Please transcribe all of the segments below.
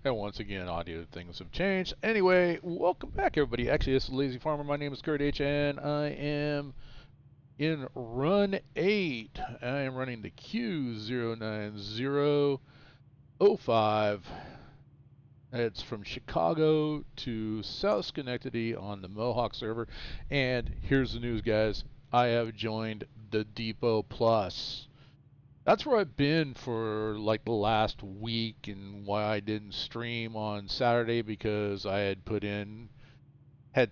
And once again, audio things have changed. Anyway, welcome back, everybody. Actually, this is Lazy Farmer. My name is Kurt H, and I am in Run 8. I am running the Q09005. It's from Chicago to South Schenectady on the Mohawk server. And here's the news, guys. I have joined the Depot Plus. That's where I've been for like the last week, and why I didn't stream on Saturday, because I had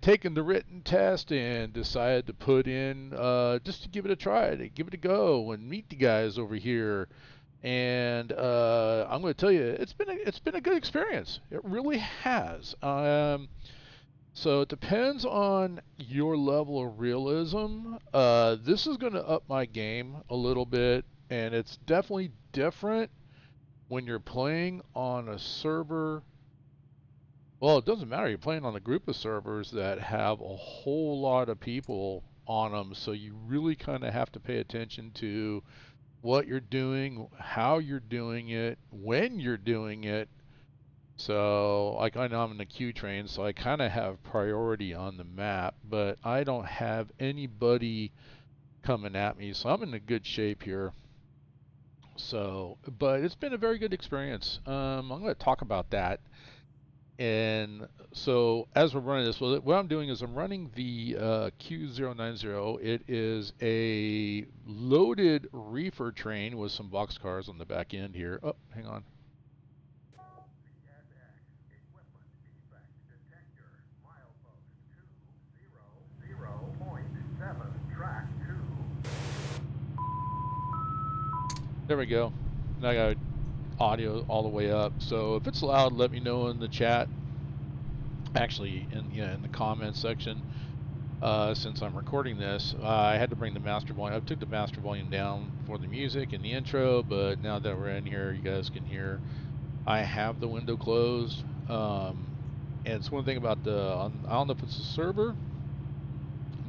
taken the written test and decided to put in just to give it a try, to give it a go and meet the guys over here. And I'm going to tell you, it's been a good experience. It really has. So it depends on your level of realism. This is going to up my game a little bit, and it's definitely different when you're playing on a server. Well, it doesn't matter. You're playing on a group of servers that have a whole lot of people on them, so you really kind of have to pay attention to what you're doing, how you're doing it, when you're doing it. So, like, I know I'm in the Q train, so I kind of have priority on the map, but I don't have anybody coming at me, so I'm in a good shape here. So, but it's been a very good experience. I'm going to talk about that. And so, as we're running this, what I'm doing is I'm running the Q090. It is a loaded reefer train with some boxcars on the back end here. Oh, hang on. There we go. Now I got audio all the way up. So if it's loud, let me know in the chat. Actually, in the comments section. Since I'm recording this, I had to bring the master volume. I took the master volume down for the music and the intro, but now that we're in here, you guys can hear. I have the window closed. And it's one thing about I don't know if it's the server,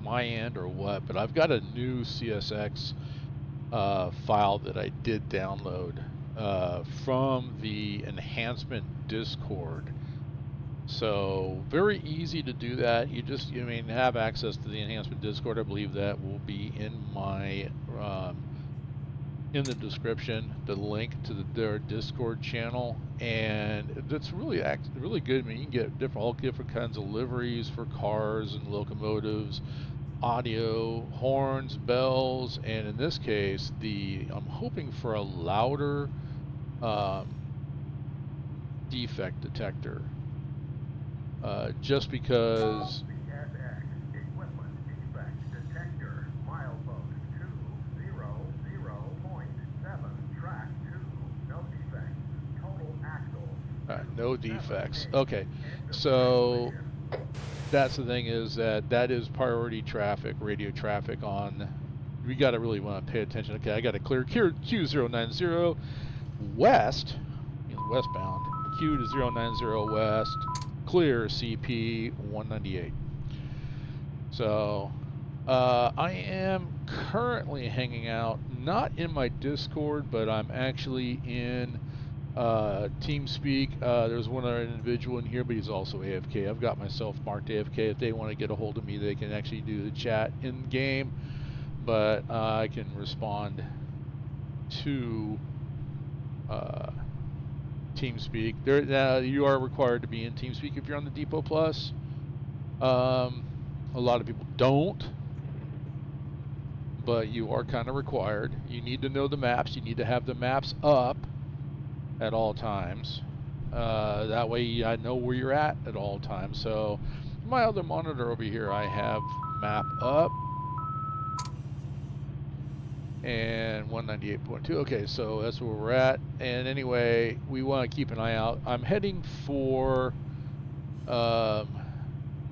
my end, or what, but I've got a new CSX file that I did download from the enhancement Discord. So very easy to do that. You have access to the enhancement Discord. I believe that will be in my in the description, the link to their Discord channel, and it's really good. I mean, you can get all different kinds of liveries for cars and locomotives, audio, horns, bells, and in this case, I'm hoping for a louder defect detector. Just because no defects. Okay, so that's the thing, is that is priority traffic, radio traffic on. We got to really want to pay attention. Okay, I got to clear Q090 west, westbound. Q to 090 west, clear CP 198. So I am currently hanging out, not in my Discord, but I'm actually in TeamSpeak. There's one other individual in here, but he's also AFK. I've got myself marked AFK. If they want to get a hold of me, they can actually do the chat in game, but I can respond to TeamSpeak. You are required to be in TeamSpeak if you're on the Depot Plus. A lot of people don't, but you are kind of required. You need to know the maps. You need to have the maps up at all times. That way I know where you're at all times. So my other monitor over here, I have map up and 198.2. Okay, so that's where we're at. And anyway, we want to keep an eye out. I'm heading for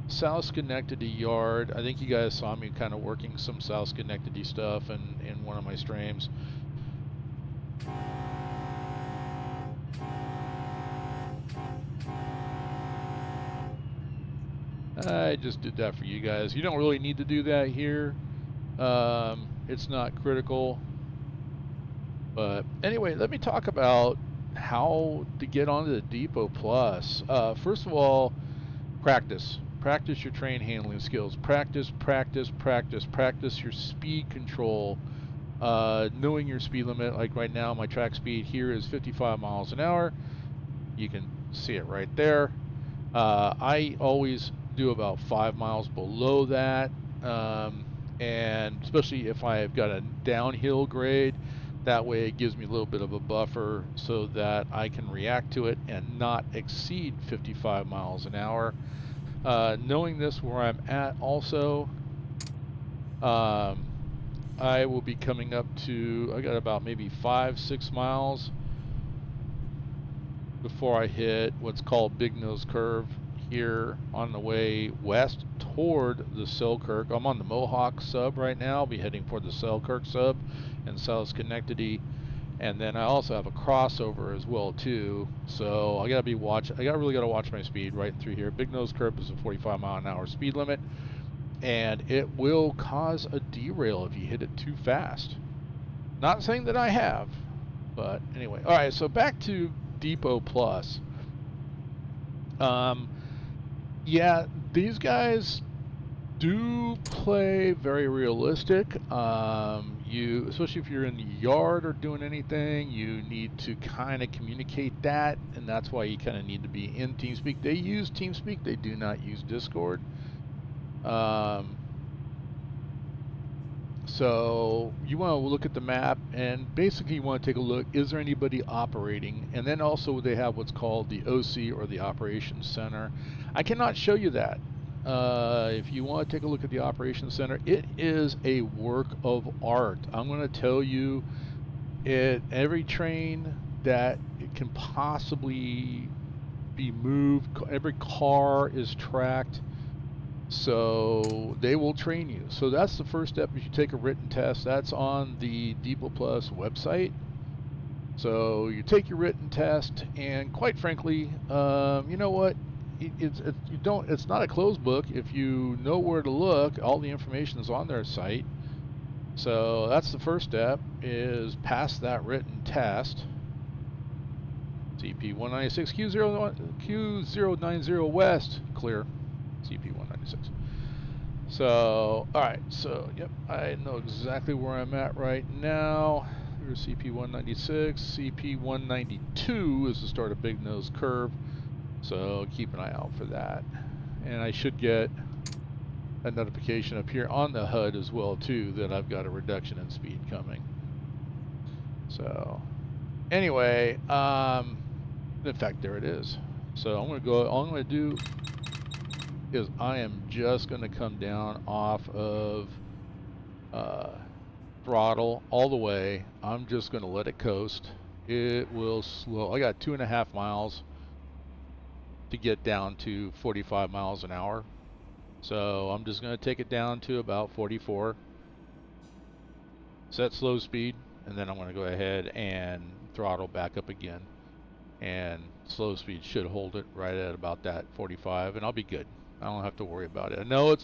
South Schenectady yard. I think you guys saw me kind of working some South Schenectady stuff in one of my streams. I just did that for you guys. You don't really need to do that here. It's not critical. But anyway, let me talk about how to get onto the Depot Plus. First of all, practice. Practice your train handling skills. Practice your speed control. Knowing your speed limit. Like right now, my track speed here is 55 miles an hour. You can see it right there. I always do about 5 miles below that. And especially if I've got a downhill grade, that way it gives me a little bit of a buffer so that I can react to it and not exceed 55 miles an hour. Knowing this where I'm at also, I will be coming up to, I got about maybe 5-6 miles before I hit what's called Big Nose Curve here on the way west toward the Selkirk. I'm on the Mohawk sub right now. I'll be heading for the Selkirk sub and South Schenectady, and then I also have a crossover as well too. So I really gotta watch my speed right through here. Big Nose Curve is a 45 mile an hour speed limit, and it will cause a derail if you hit it too fast. Not saying that I have, but anyway. All right, so back to Depot Plus. Yeah, these guys do play very realistic. Especially if you're in the yard or doing anything, you need to kind of communicate that, and that's why you kind of need to be in TeamSpeak. They use TeamSpeak. They do not use Discord. So you want to look at the map, and basically you want to take a look, is there anybody operating? And then also they have what's called the OC, or the Operations Center. I cannot show you that. If you want to take a look at the Operations Center, it is a work of art. I'm going to tell you, every train that it can possibly be moved, every car is tracked. So they will train you. So that's the first step. If you take a written test, that's on the Depot Plus website. So you take your written test, and quite frankly, you know what? It's not a closed book. If you know where to look, all the information is on their site. So that's the first step, is pass that written test. CP196 Q090 West, clear. CP196. So, alright, so, yep, I know exactly where I'm at right now. Here's CP196. CP192 is the start of Big Nose Curve, so keep an eye out for that. And I should get a notification up here on the HUD as well, too, that I've got a reduction in speed coming. So, anyway, in fact, there it is. So I'm going to go, all I'm going to do is I am just going to come down off of throttle all the way. I'm just going to let it coast. It will slow. I got 2.5 miles to get down to 45 miles an hour. So I'm just going to take it down to about 44. Set slow speed, and then I'm going to go ahead and throttle back up again. And slow speed should hold it right at about that 45, and I'll be good. I don't have to worry about it. I know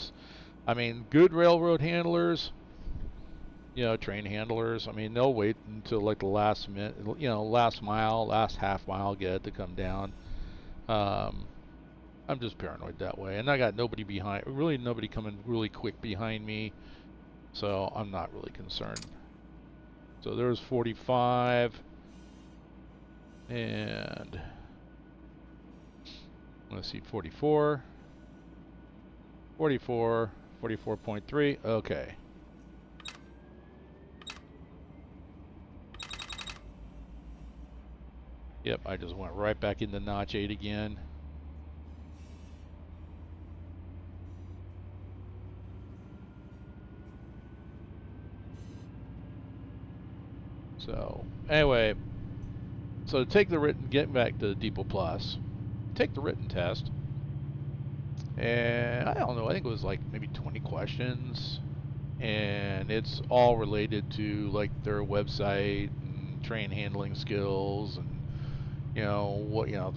good railroad handlers, train handlers, they'll wait until like the last minute, last mile, last half mile, get it to come down. I'm just paranoid that way. And I got nobody coming really quick behind me, so I'm not really concerned. So there's 45, and let's see, 44. 44, 44.3, okay. Yep, I just went right back into notch 8 again. So, anyway, so to take the written, get back to the Depot Plus, take the written test. And I don't know, I think it was like maybe 20 questions, and it's all related to like their website and train handling skills, and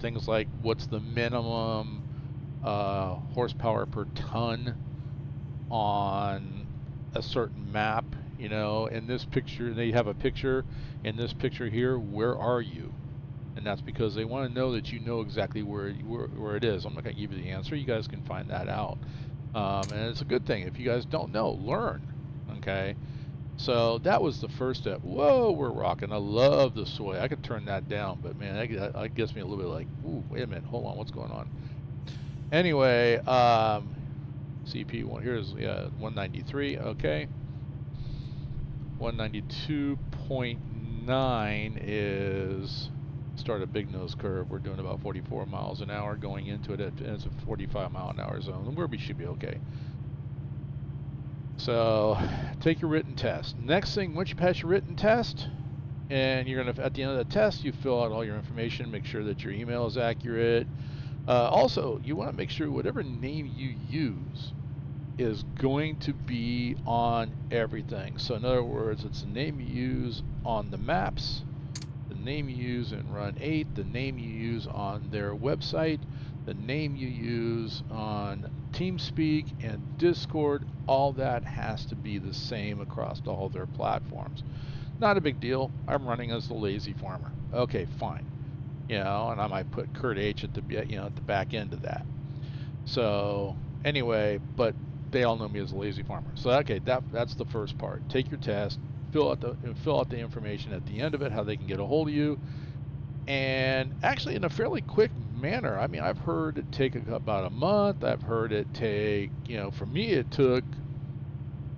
things like what's the minimum horsepower per ton on a certain map. In this picture, they have a picture. In this picture here, where are you? And that's because they want to know that you know exactly where it is. I'm not going to give you the answer. You guys can find that out. And it's a good thing. If you guys don't know, learn. Okay. So that was the first step. Whoa, we're rocking. I love the soy. I could turn that down, but man, that gets me a little bit like, ooh, wait a minute, hold on, what's going on? Anyway, CP1, here's 193, okay. 192.9 is start a big nose curve. We're doing about 44 miles an hour going into it, and it's a 45 mile an hour zone, and we should be okay. So take your written test. Next thing, once you pass your written test, and you're gonna, at the end of the test, you fill out all your information, make sure that your email is accurate. Also, you want to make sure whatever name you use is going to be on everything. So in other words, it's the name you use on the maps, the name you use in Run8, the name you use on their website, the name you use on TeamSpeak and Discord. All that has to be the same across all their platforms. Not a big deal. I'm running as the Lazy Farmer. Okay, fine. And I might put Kurt H at the at the back end of that. So anyway, but they all know me as the Lazy Farmer. So okay, that's the first part. Take your test, fill out the information at the end of it, how they can get a hold of you, and actually in a fairly quick manner. I mean, I've heard it take about a month. I've heard it take, for me it took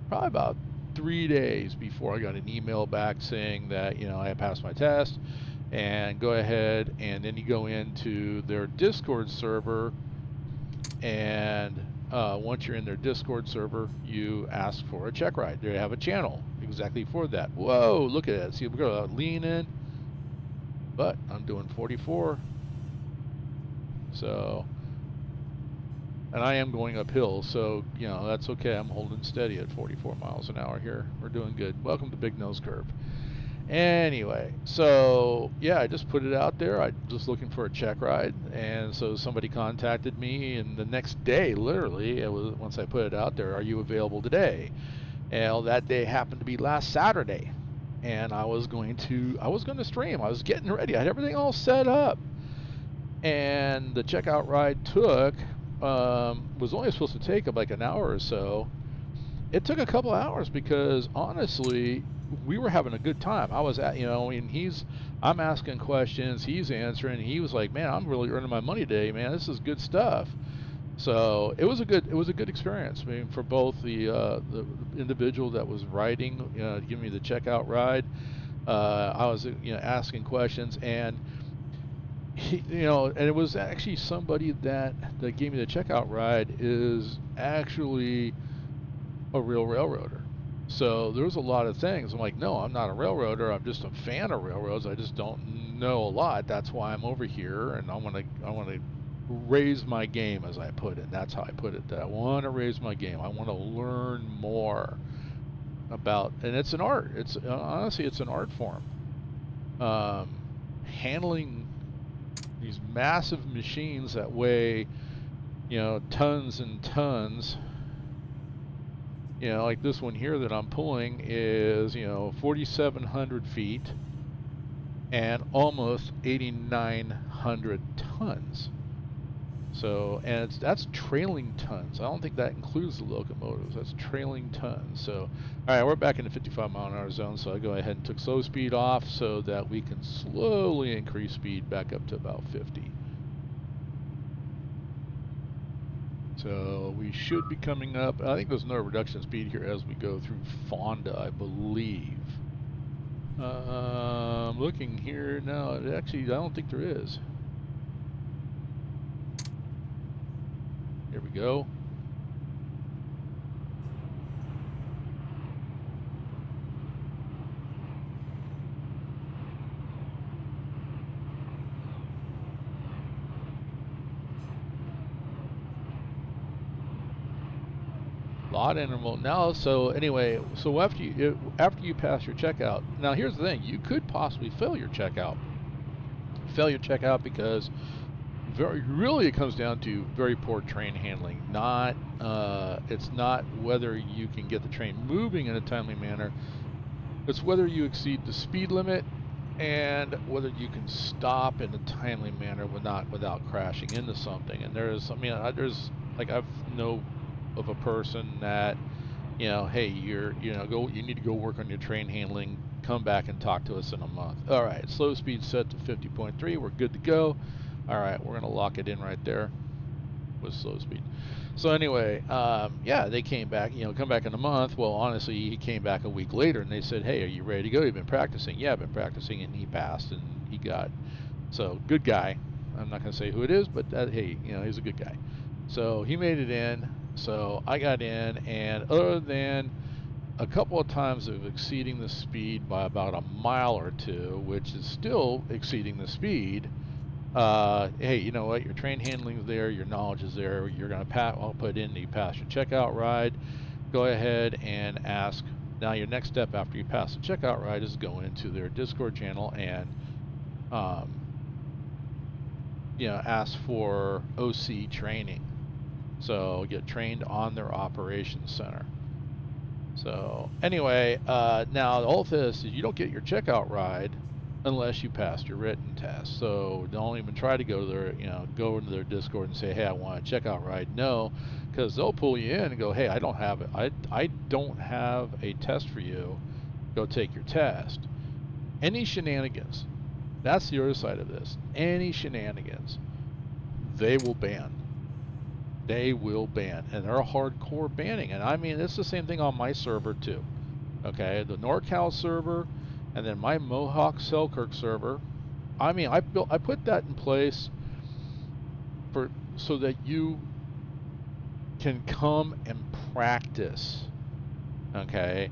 probably about 3 days before I got an email back saying that I had passed my test, and go ahead, and then you go into their Discord server, and once you're in their Discord server, you ask for a check ride. They have a channel exactly for that. Whoa, look at that. See, we're going to lean in, but I'm doing 44. So, and I am going uphill, so, that's okay. I'm holding steady at 44 miles an hour here. We're doing good. Welcome to Big Nose Curve. Anyway, so yeah, I just put it out there. I'm just looking for a check ride, and so somebody contacted me, and the next day, literally, it was once I put it out there, are you available today? And that day happened to be last Saturday, and I was going to stream. I was getting ready. I had everything all set up, and the checkout ride was only supposed to take like an hour or so. It took a couple hours because honestly, we were having a good time. I was I'm asking questions, he's answering. He was like, "Man, I'm really earning my money today, man. This is good stuff." So it was a good experience. I mean, for both the individual that was riding, giving me the checkout ride. I was asking questions, and and it was actually somebody that gave me the checkout ride is actually a real railroader. So there was a lot of things. I'm like, no, I'm not a railroader. I'm just a fan of railroads. I just don't know a lot. That's why I'm over here, and I want to raise my game, as I put it. That's how I put it. That I want to raise my game. I want to learn more about, and it's an art. It's honestly, it's an art form. Handling these massive machines that weigh, tons and tons. Like this one here that I'm pulling is, 4,700 feet and almost 8,900 tons. So, and that's trailing tons. I don't think that includes the locomotives. That's trailing tons. So, all right, we're back in the 55 mile an hour zone. So I go ahead and took slow speed off so that we can slowly increase speed back up to about 50. So we should be coming up. I think there's no reduction in speed here as we go through Fonda, I believe. Looking here now, actually, I don't think there is. Here we go. lot of intermodal now. So anyway, so after you pass your checkout, now here's the thing: you could possibly fail your checkout. Fail your checkout because really it comes down to very poor train handling. Not it's not whether you can get the train moving in a timely manner. It's whether you exceed the speed limit and whether you can stop in a timely manner without crashing into something. And there's like I know of a person that, hey, you need to go work on your train handling. Come back and talk to us in a month. All right, slow speed set to 50.3. We're good to go. All right, we're gonna lock it in right there with slow speed. So anyway, yeah, they came back, come back in a month. Well, honestly, he came back a week later and they said, hey, are you ready to go? You've been practicing? Yeah, I've been practicing, and he passed, and he got, so good guy. I'm not going to say who it is, but hey, he's a good guy. So he made it in, so I got in, and other than a couple of times of exceeding the speed by about a mile or two, which is still exceeding the speed, hey, you know what? Your train handling is there, your knowledge is there. You're gonna pass. I'll put in the pass your checkout ride. Go ahead and ask. Now your next step after you pass the checkout ride is go into their Discord channel and, ask for OC training. So get trained on their operations center. So anyway, now the whole this is you don't get your checkout ride unless you passed your written test. So don't even try to go there, go into their Discord and say, hey, I want a checkout ride. No, because they'll pull you in and go, hey, I don't have it. I don't have a test for you. Go take your test. Any shenanigans, that's the other side of this. Any shenanigans, they will ban. They will ban, and they're hardcore banning. And I mean, it's the same thing on my server too. Okay, the NorCal server, and then my Mohawk Selkirk server. I mean, I put that in place so that you can come and practice. Okay,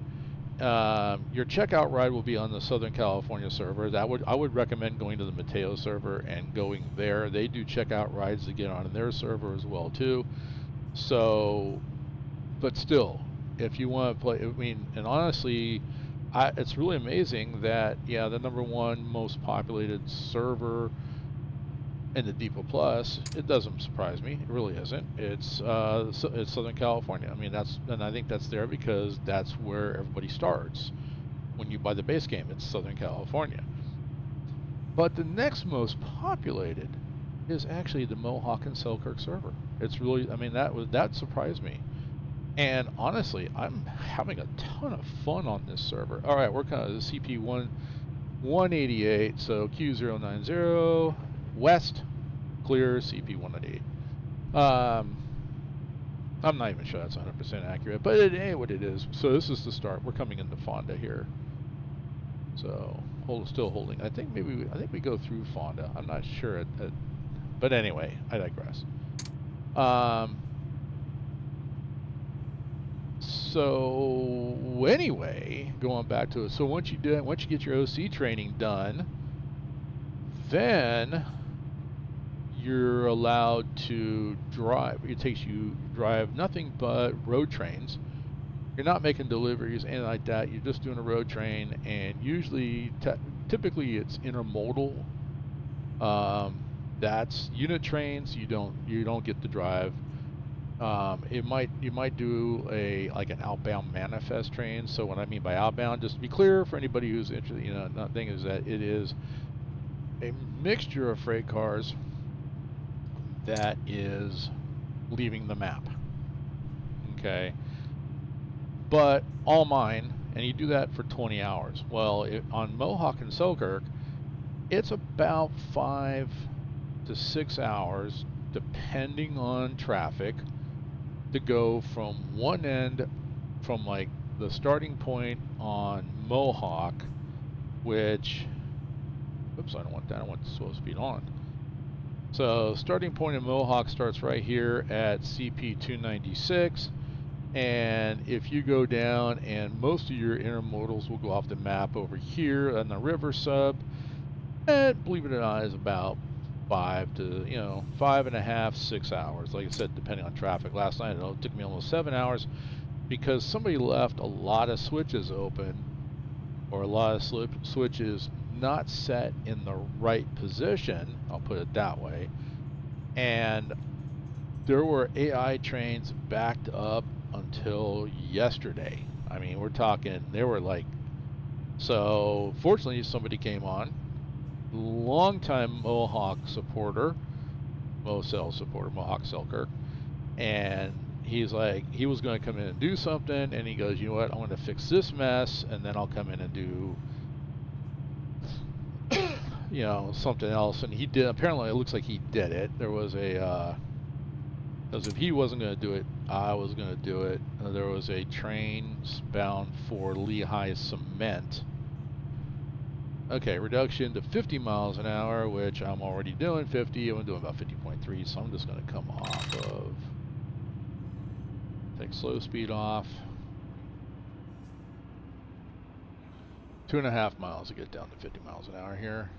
your checkout ride will be on the Southern California server. I would recommend going to the Mateo server and going there. They do checkout rides to get on their server as well too. So, but still, if you want to play, I mean, and honestly, it's really amazing that, yeah, the #1 most populated server in the Depot Plus, it doesn't surprise me. It really isn't. It's Southern California. I mean, and I think that's there because that's where everybody starts. When you buy the base game, it's Southern California. But the next most populated is actually the Mohawk and Selkirk server. It's really, I mean, that surprised me. And honestly, I'm having a ton of fun on this server. All right, we're kind of the CP188, so Q090 west, clear CP188. I'm not even sure that's 100% accurate, but it ain't what it is. So this is the start. We're coming into Fonda here. So still holding. I think we go through Fonda. I'm not sure. But anyway, I digress. So anyway, going back to it. So once you get your OC training done, then you're allowed to drive. Drive nothing but road trains. You're not making deliveries, anything like that. You're just doing a road train, and usually, typically, it's intermodal. That's unit trains. You don't get to drive. You might do an outbound manifest train. So what I mean by outbound, just to be clear for anybody who's interested, nothing is that it is a mixture of freight cars that is leaving the map. Okay, but all mine, and you do that for 20 hours. Well, on Mohawk and Selkirk, it's about 5 to 6 hours, depending on traffic, to go from one end, from like the starting point on Mohawk, which, oops, I don't want that. I want slow speed on. So starting point in Mohawk starts right here at CP296, and if you go down, and most of your intermodals will go off the map over here on the river sub, and believe it or not, is about 5.5, 6 hours. Like I said, depending on traffic. Last night it took me almost 7 hours. because somebody left a lot of switches open, or a lot of switches not set in the right position, I'll put it that way, and there were AI trains backed up until yesterday. I mean, we're talking, they were like, so fortunately somebody came on, longtime Mohawk supporter, Mohawk Selkirk, and he's like, he was going to come in and do something, and he goes, you know what, I'm going to fix this mess, and then I'll come in and do, you know, something else. And he did. Apparently, it looks like he did it. There was a, because if he wasn't going to do it, I was going to do it. There was a train bound for Lehigh Cement. Okay, reduction to 50 miles an hour, which I'm already doing 50. I'm doing about 50.3, so I'm just going to come off of, take slow speed off. 2.5 miles to get down to 50 miles an hour here.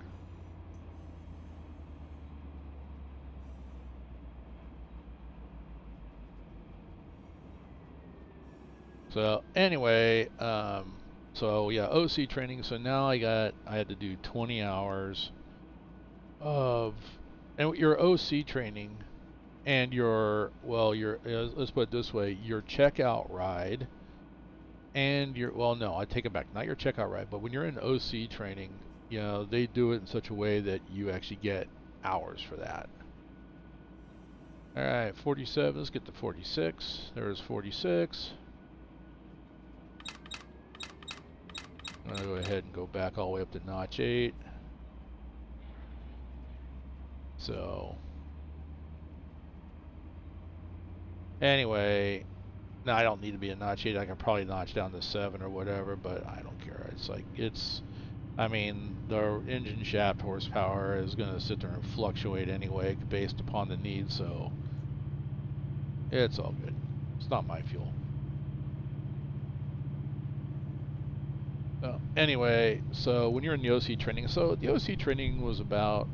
So anyway, so yeah, OC training. So now I had to do 20 hours of, and your OC training and your, well, your, let's put it this way, your checkout ride and your, well, no, I take it back, not your checkout ride, but when you're in OC training, you know, they do it in such a way that you actually get hours for that. All right, 47, let's get to 46. There's 46. I'm going to go ahead and go back all the way up to notch 8. So, anyway, now I don't need to be a notch 8. I can probably notch down to 7 or whatever, but I don't care. It's like, I mean, the engine shaft horsepower is going to sit there and fluctuate anyway based upon the need, so it's all good. It's not my fuel. Anyway, so when you're in the OC training, so the OC training was about,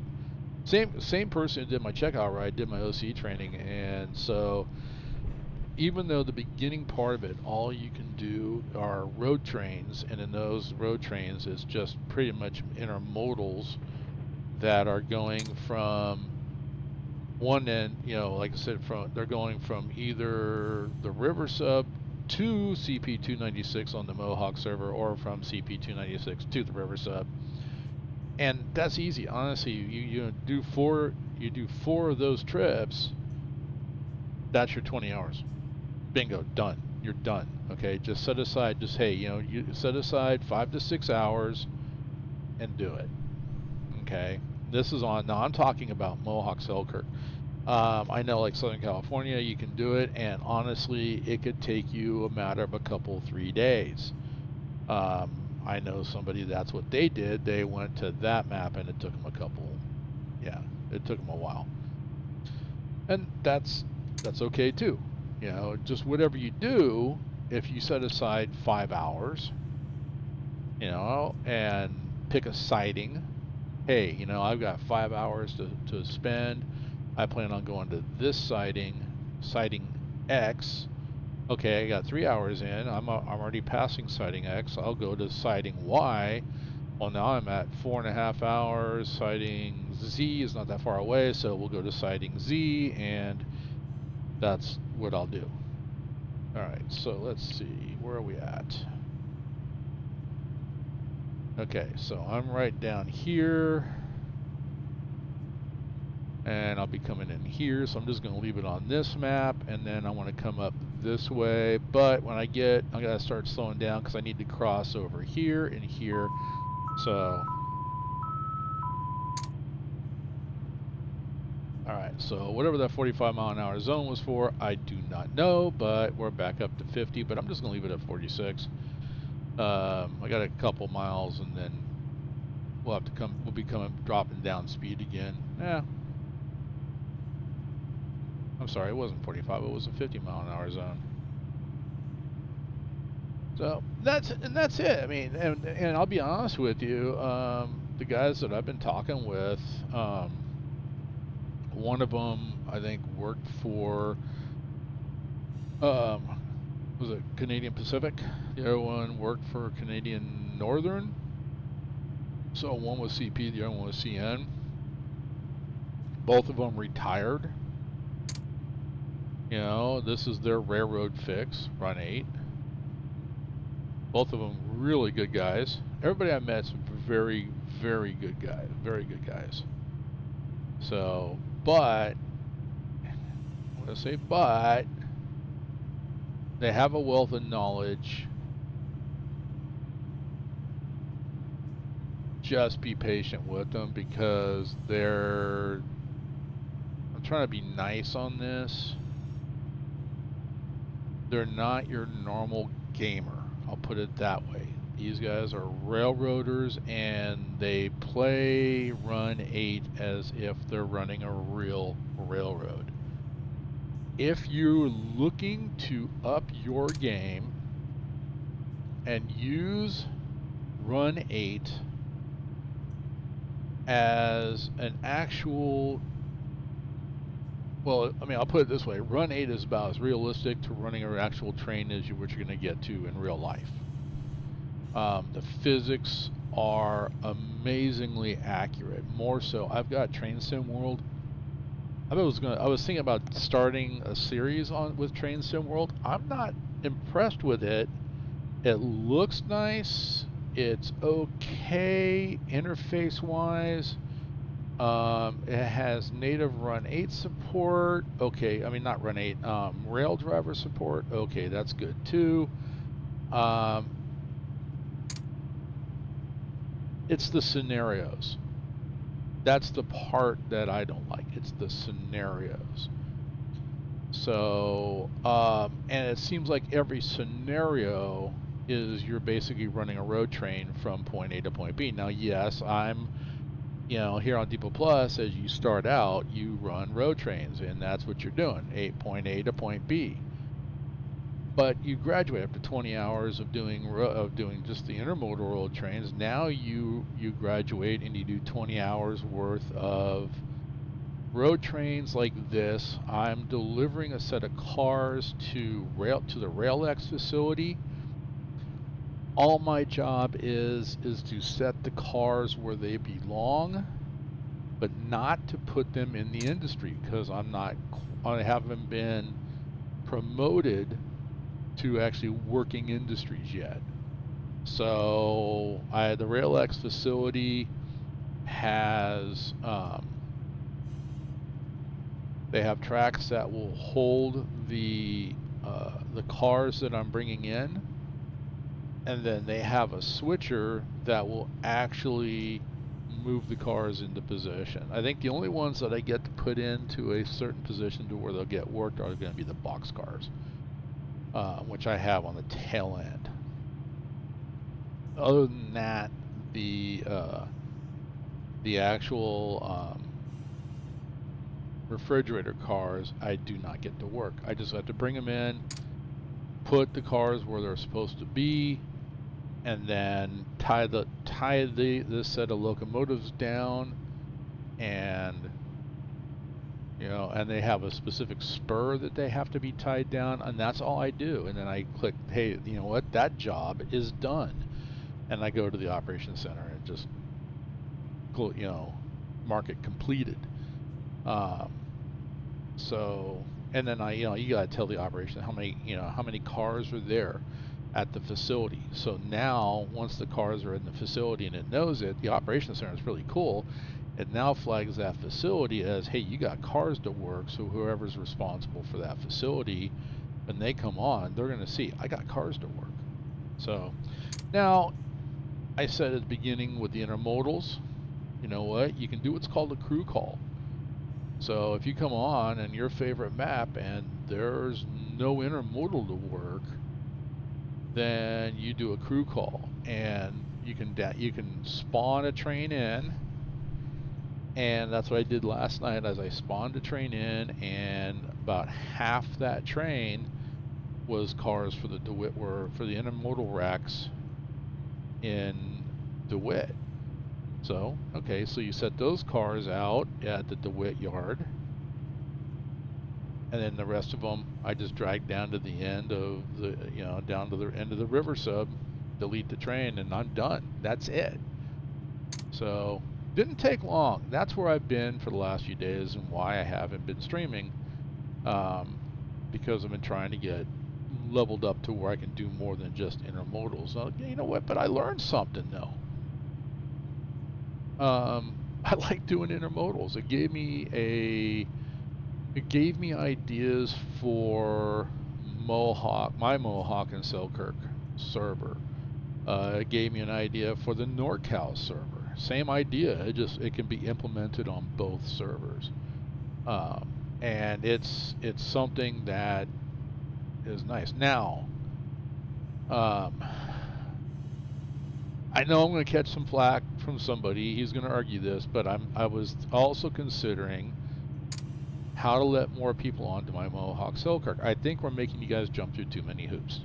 same person who did my checkout ride did my OC training, and so even though the beginning part of it, all you can do are road trains, and in those road trains is just pretty much intermodals that are going from one end, you know, like I said, they're going from either the river sub to CP296 on the Mohawk server, or from CP296 to the river sub. And that's easy, honestly. You do four of those trips. That's your 20 hours. Bingo, done. You're done. Okay, just set aside, just, hey, you know, you set aside 5 to 6 hours and do it. Okay, this is on, now I'm talking about Mohawk Selkirk. I know, like Southern California, you can do it, and honestly, it could take you a matter of a couple, 3 days. I know somebody, that's what they did. They went to that map, and it took them it took them a while. And that's okay too. You know, just whatever you do, if you set aside 5 hours, you know, and pick a sighting, hey, you know, I've got 5 hours to spend. I plan on going to this sighting X. Okay, I got 3 hours in. I'm already passing sighting X. I'll go to sighting Y. Well, now I'm at 4.5 hours. Sighting Z is not that far away, so we'll go to sighting Z, and that's what I'll do. All right, so let's see, where are we at? Okay, so I'm right down here, and I'll be coming in here, so I'm just going to leave it on this map, and then I want to come up this way. But when I gotta start slowing down because I need to cross over here and here. So, alright, so whatever that 45 mile an hour zone was for, I do not know, but we're back up to 50, but I'm just going to leave it at 46. I got a couple miles, and then we'll be dropping down speed again. Yeah. I'm sorry, it wasn't 45, it was a 50 mile an hour zone. So that's it. I mean, and I'll be honest with you, the guys that I've been talking with, one of them I think worked for was it Canadian Pacific? The other one worked for Canadian Northern. So one was CP, the other one was CN. Both of them retired. You know, this is their railroad fix, Run8. Both of them really good guys. Everybody I met some very, very good guys. Very good guys. So, but, I'm going to say but, they have a wealth of knowledge. Just be patient with them because they're, I'm trying to be nice on this. They're not your normal gamer. I'll put it that way. These guys are railroaders and they play Run8 as if they're running a real railroad. If you're looking to up your game and use Run8 as an actual, well, I mean, I'll put it this way. Run8 is about as realistic to running an actual train as what you're going to get to in real life. The physics are amazingly accurate. More so, I've got Train Sim World. I was thinking about starting a series with Train Sim World. I'm not impressed with it. It looks nice. It's okay interface wise. It has native Run8 support. Okay, I mean not Run8. Rail driver support. Okay, that's good too. It's the scenarios. That's the part that I don't like. It's the scenarios. So, and it seems like every scenario is you're basically running a road train from point A to point B. Now, yes, here on Depot Plus, as you start out, you run road trains, and that's what you're doing, point A to point B. But you graduate after 20 hours of doing just the intermodal road trains. Now you graduate and you do 20 hours worth of road trains like this. I'm delivering a set of cars to the RailX facility. All my job is to set the cars where they belong, but not to put them in the industry because I haven't been promoted to actually working industries yet. So the RailX facility has they have tracks that will hold the cars that I'm bringing in, and then they have a switcher that will actually move the cars into position. I think the only ones that I get to put into a certain position to where they'll get worked are going to be the box cars, which I have on the tail end. Other than that, the actual refrigerator cars, I do not get to work. I just have to bring them in, put the cars where they're supposed to be, and then tie this set of locomotives down, and and they have a specific spur that they have to be tied down, and that's all I do. And then I click, hey, you know what, that job is done, and I go to the operations center and just mark it completed. So, and then you gotta tell the operation how many cars are there at the facility. So now, once the cars are in the facility and it knows it, the operations center is really cool. It now flags that facility as, hey, you got cars to work. So whoever's responsible for that facility, when they come on, they're gonna see I got cars to work. So now, I said at the beginning with the intermodals, you know what? You can do what's called a crew call. So if you come on and your favorite map and there's no intermodal to work, then you do a crew call, and you can spawn a train in, and that's what I did last night. As I spawned a train in, and about half that train was cars for the intermodal racks in DeWitt. So okay, so you set those cars out at the DeWitt yard. and then the rest of them I just drag down to the end of the, down to the end of the river sub, delete the train, and I'm done. That's it. So didn't take long. That's where I've been for the last few days and why I haven't been streaming, because I've been trying to get leveled up to where I can do more than just intermodals. You know what? But I learned something though. I like doing intermodals. It gave me ideas for my Mohawk and Selkirk server. It gave me an idea for the NorCal server. Same idea. It can be implemented on both servers, and it's something that is nice. Now, I know I'm going to catch some flack from somebody. He's going to argue this, but I was also considering how to let more people onto my Mohawk Selkirk. I think we're making you guys jump through too many hoops.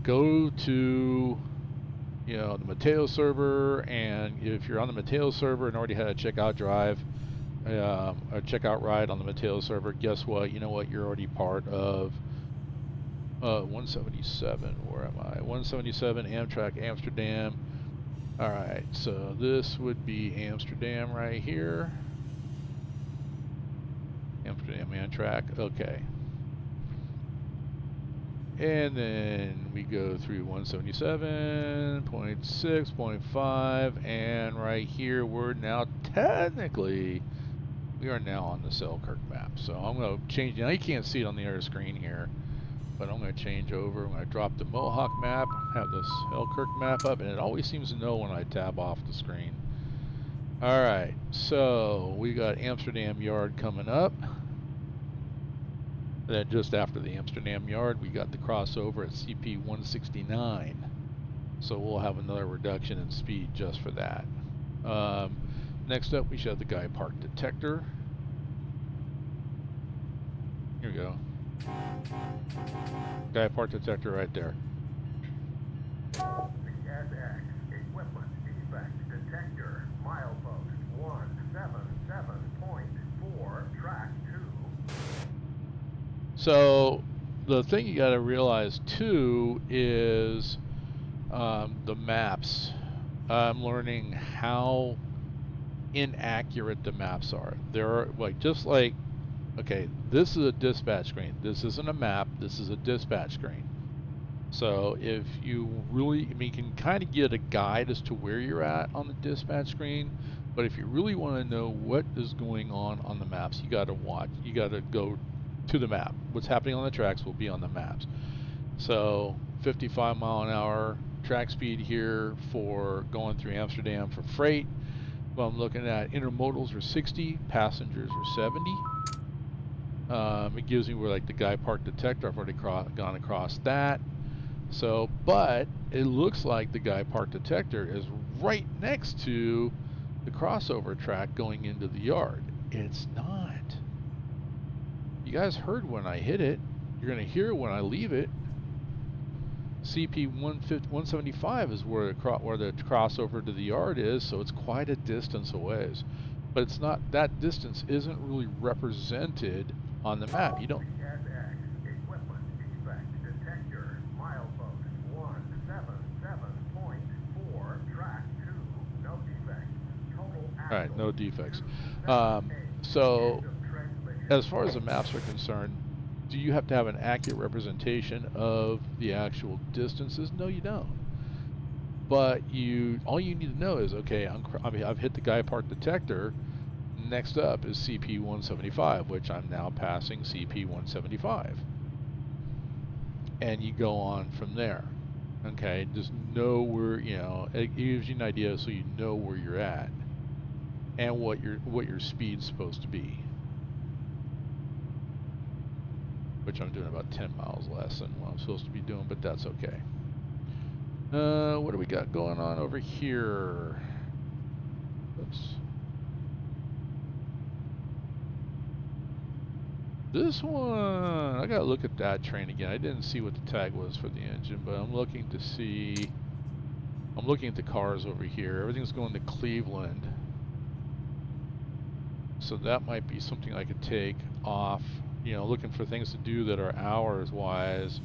Go to the Mateo server, and if you're on the Mateo server and already had a checkout drive, a checkout ride on the Mateo server, guess what? You know what? You're already part of 177. Where am I? 177 Amtrak Amsterdam. All right, so this would be Amsterdam right here. Amsterdam Amtrak. Okay. And then we go through 177.6.5, and right here we are now on the Selkirk map. So I'm going to change. Now you can't see it on the other screen here, but I'm going to change over. I'm going to drop the Mohawk map, have the Selkirk map up, and it always seems to know when I tab off the screen. All right, so we got Amsterdam Yard coming up. And then just after the Amsterdam Yard, we got the crossover at CP 169. So we'll have another reduction in speed just for that. Next up, we should have the Guy Park detector. Here we go. Guy Park detector right there. CSX equipment defect detector milepost 177.4 track 2. So the thing you got to realize too is the maps. I'm learning how inaccurate the maps are. They're okay, this is a dispatch screen. This isn't a map. This is a dispatch screen. So if you really, you can kind of get a guide as to where you're at on the dispatch screen. But if you really want to know what is going on the maps, you got to go to the map. What's happening on the tracks will be on the maps. So 55 mile an hour track speed here for going through Amsterdam for freight. Well, I'm looking at intermodals are 60, passengers are 70. It gives me where like the Guy Park detector, I've already gone across that. So, but it looks like the Guy Park detector is right next to the crossover track going into the yard. It's not. You guys heard when I hit it. You're going to hear when I leave it. CP 175 is where the crossover to the yard is, so it's quite a distance away. But it's not, that distance isn't really represented on the map. You don't. CSX equipment defect detector milepost 177.4 track 2. No defects. Total axle. All right, no defects. So as far as the maps are concerned, do you have to have an accurate representation of the actual distances? No, you don't. But all you need to know is, okay, I've hit the Guy Park detector. Next up is CP 175, which I'm now passing CP 175. And you go on from there. Okay, just know where, it gives you an idea so you know where you're at and what your speed's supposed to be. Which I'm doing about 10 miles less than what I'm supposed to be doing, but that's okay. What do we got going on over here? Oops. This one, I gotta look at that train again. I didn't see what the tag was for the engine, but I'm looking at the cars over here. Everything's going to Cleveland. So that might be something I could take off, you know, looking for things to do that are hours wise.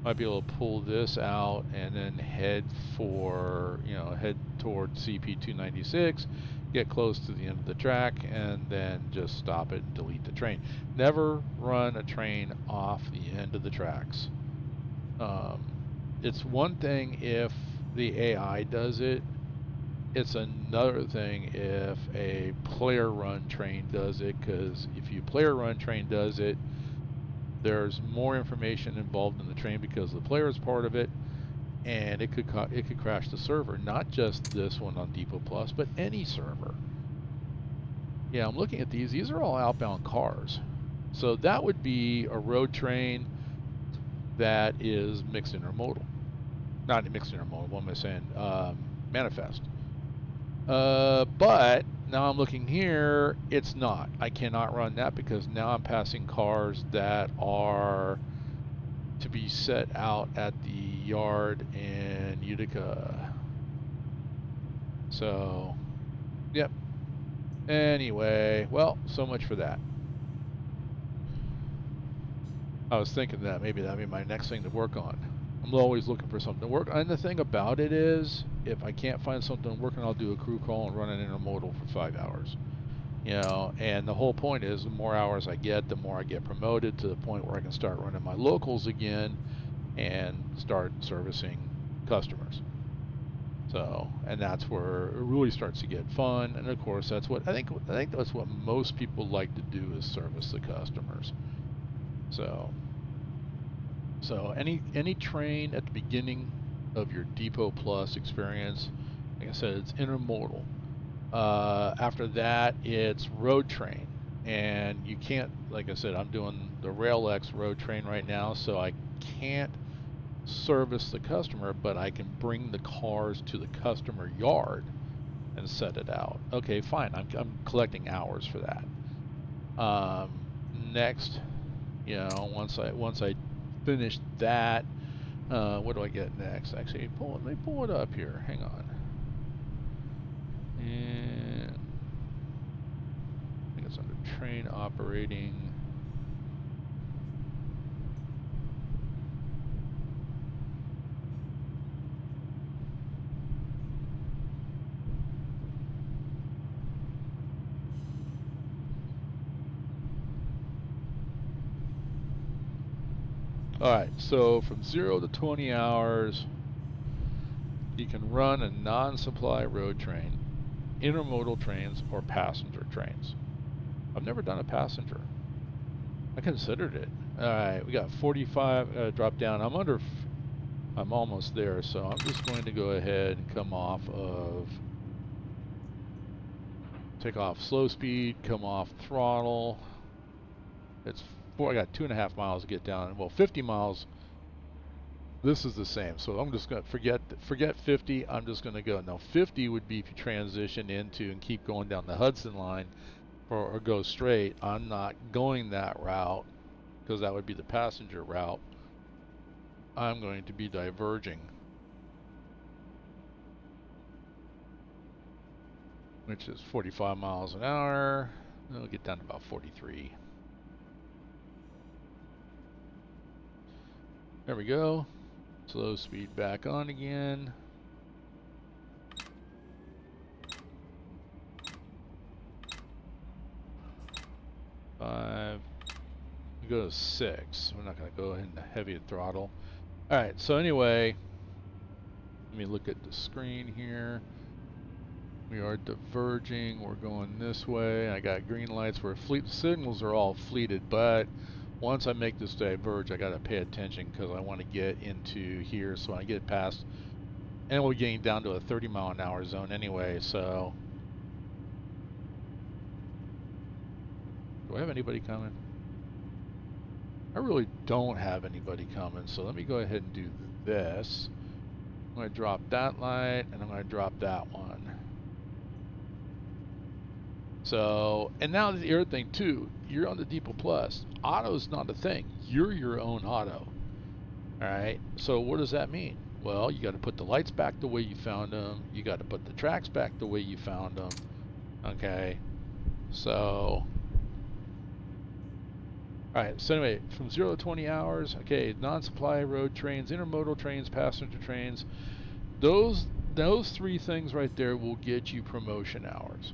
Might be able to pull this out and then head for, you know, head toward CP296, get close to the end of the track, and then just stop it and delete the train. Never run a train off the end of the tracks. It's one thing if the AI does it. It's another thing if a player run train does it, because if you player run train does it, there's more information involved in the train because the player is part of it, and it could crash the server. Not just this one on Depot Plus, but any server. Yeah, I'm looking at these. These are all outbound cars, so that would be a road train that is mixed intermodal. Not mixed intermodal. What am I saying? Manifest. But now I'm looking here, it's not. I cannot run that because now I'm passing cars that are to be set out at the yard in Utica. So, yep. Anyway, well, so much for that. I was thinking that maybe that'd be my next thing to work on. I'm always looking for something to work on. And the thing about it is, if I can't find something to work on, I'll do a crew call and run an intermodal for 5 hours. You know, and the whole point is the more hours I get, the more I get promoted to the point where I can start running my locals again and start servicing customers. So, and that's where it really starts to get fun. And of course, that's what I think that's what most people like to do, is service the customers. So, any train at the beginning of your Depot Plus experience, like I said, it's intermodal. After that, it's road train. And you can't, like I said, I'm doing the RailX road train right now, so I can't service the customer, but I can bring the cars to the customer yard and set it out. Okay, fine. I'm collecting hours for that. Next, you know, once I finish that, what do I get next? Actually, let me pull it up here. Hang on. And I think it's under train operating. Alright, so from 0 to 20 hours, you can run a non-supply road train, intermodal trains, or passenger trains. I've never done a passenger. I considered it. Alright, we got 45, drop down. I'm almost there, so I'm just going to go ahead and take off slow speed, come off throttle. I got 2.5 miles to get down. Well, 50 miles, this is the same. So I'm just going to forget 50. I'm just going to go. Now 50 would be if you transition into and keep going down the Hudson line or go straight. I'm not going that route because that would be the passenger route. I'm going to be diverging, which is 45 miles an hour. I'll get down to about 43. There we go. Slow speed back on again. 5. We go to 6. We're not going to go into heavy throttle. Alright, so anyway, let me look at the screen here. We are diverging. We're going this way. I got green lights where signals are all fleeted, but once I make this diverge, I got to pay attention because I want to get into here. So I get past, and we're getting down to a 30 mile an hour zone anyway. So, do I have anybody coming? I really don't have anybody coming. So let me go ahead and do this. I'm going to drop that light, and I'm going to drop that one. So, and now the other thing too, you're on the Depot Plus. Auto's not a thing. You're your own auto. Alright, so what does that mean? Well, you got to put the lights back the way you found them. You got to put the tracks back the way you found them. Okay. So, alright, so anyway, from 0 to 20 hours, okay, non-supply road trains, intermodal trains, passenger trains, those three things right there will get you promotion hours.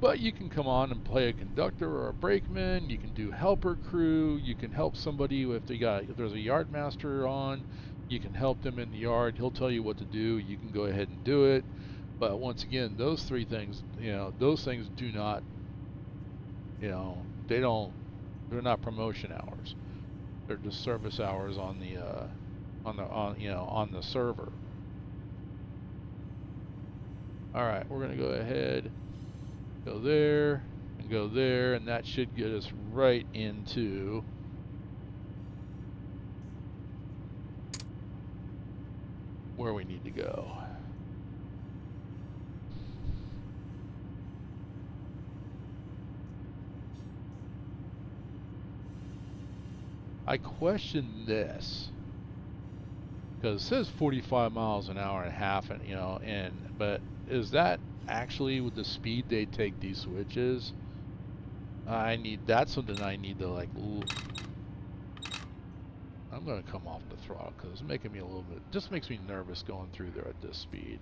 But you can come on and play a conductor or a brakeman. You can do helper crew. You can help somebody if there's a yard master on. You can help them in the yard. He'll tell you what to do. You can go ahead and do it. But once again, those three things, those things do not, they're not promotion hours. They're just service hours on the server. All right, we're gonna go ahead, go there, and go there, and that should get us right into where we need to go. I question this because it says 45 miles an hour and a half, but is that actually with the speed they take these switches? That's something I need to like. I'm gonna come off the throttle because it's making me a little bit. Just makes me nervous going through there at this speed.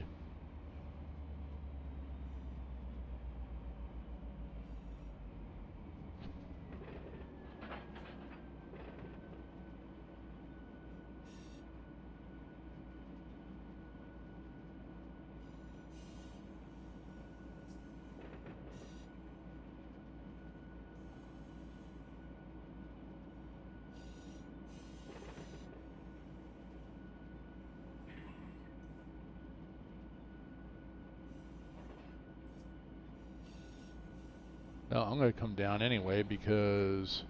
No, I'm gonna come down anyway because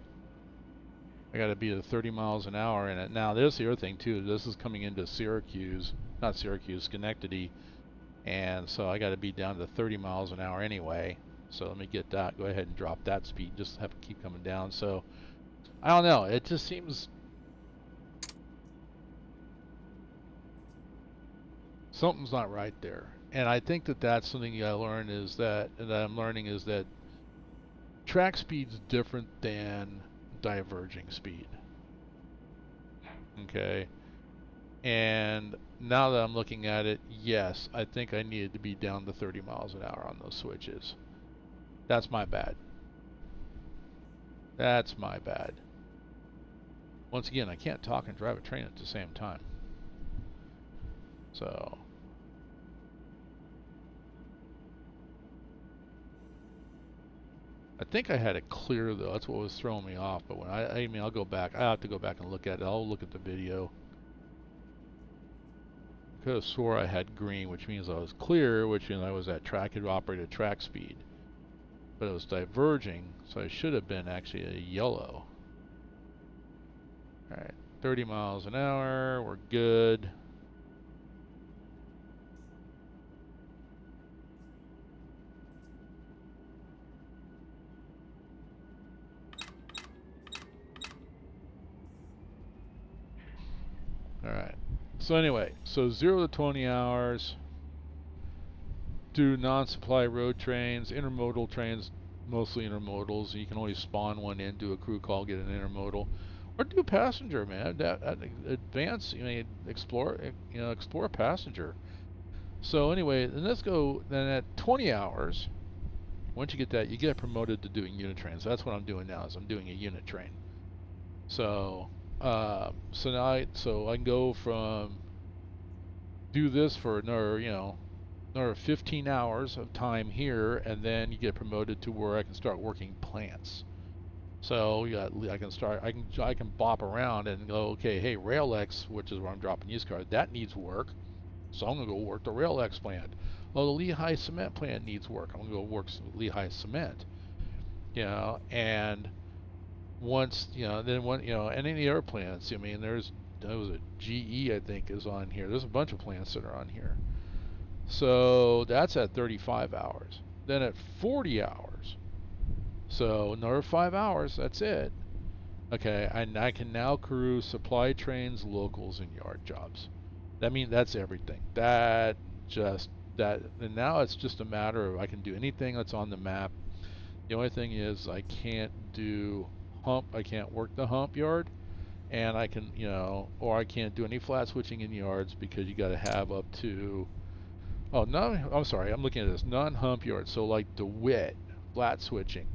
I got to be at 30 miles an hour in it. Now, there's the other thing too. This is coming into Schenectady, and so I got to be down to 30 miles an hour anyway. So let me get that. Go ahead and drop that speed. Just have to keep coming down. So I don't know. It just seems something's not right there. And I think that's something I learned is that I'm learning is that track speed's different than diverging speed. Okay. And now that I'm looking at it, yes, I think I needed to be down to 30 miles an hour on those switches. That's my bad. That's my bad. Once again, I can't talk and drive a train at the same time. So I think I had it clear though. That's what was throwing me off. But when I'll go back. I have to go back and look at it. I'll look at the video. I could have swore I had green, which means I was clear, which means I was at track, could operate at track speed. But it was diverging, so I should have been actually a yellow. Alright, 30 miles an hour, we're good. Alright, so anyway, so 0 to 20 hours, do non-supply road trains, intermodal trains, mostly intermodals. You can always spawn one in, do a crew call, get an intermodal. Or do passenger, man. Advance, explore passenger. So anyway, then let's go. Then at 20 hours, once you get that, you get promoted to doing unit trains. That's what I'm doing now. Is I'm doing a unit train. So, so I can go from do this for another 15 hours of time here, and then you get promoted to where I can start working plants. So I can bop around and go, okay, hey, RailX, which is where I'm dropping used cars, that needs work. So I'm gonna go work the RailX plant. Oh, the Lehigh cement plant needs work. I'm gonna go work some Lehigh cement. And once then and any other plants. I mean, there was a GE I think is on here. There's a bunch of plants that are on here. So that's at 35 hours. Then at 40 hours. So another 5 hours. That's it. Okay, and I can now crew supply trains, locals, and yard jobs. That means that's everything. And now it's just a matter of I can do anything that's on the map. The only thing is I can't do I can't work the hump yard, and I can, or I can't do any flat switching in yards because you got to have up to, oh, no, I'm sorry, I'm looking at this, non-hump yards. So like DeWitt, flat switching,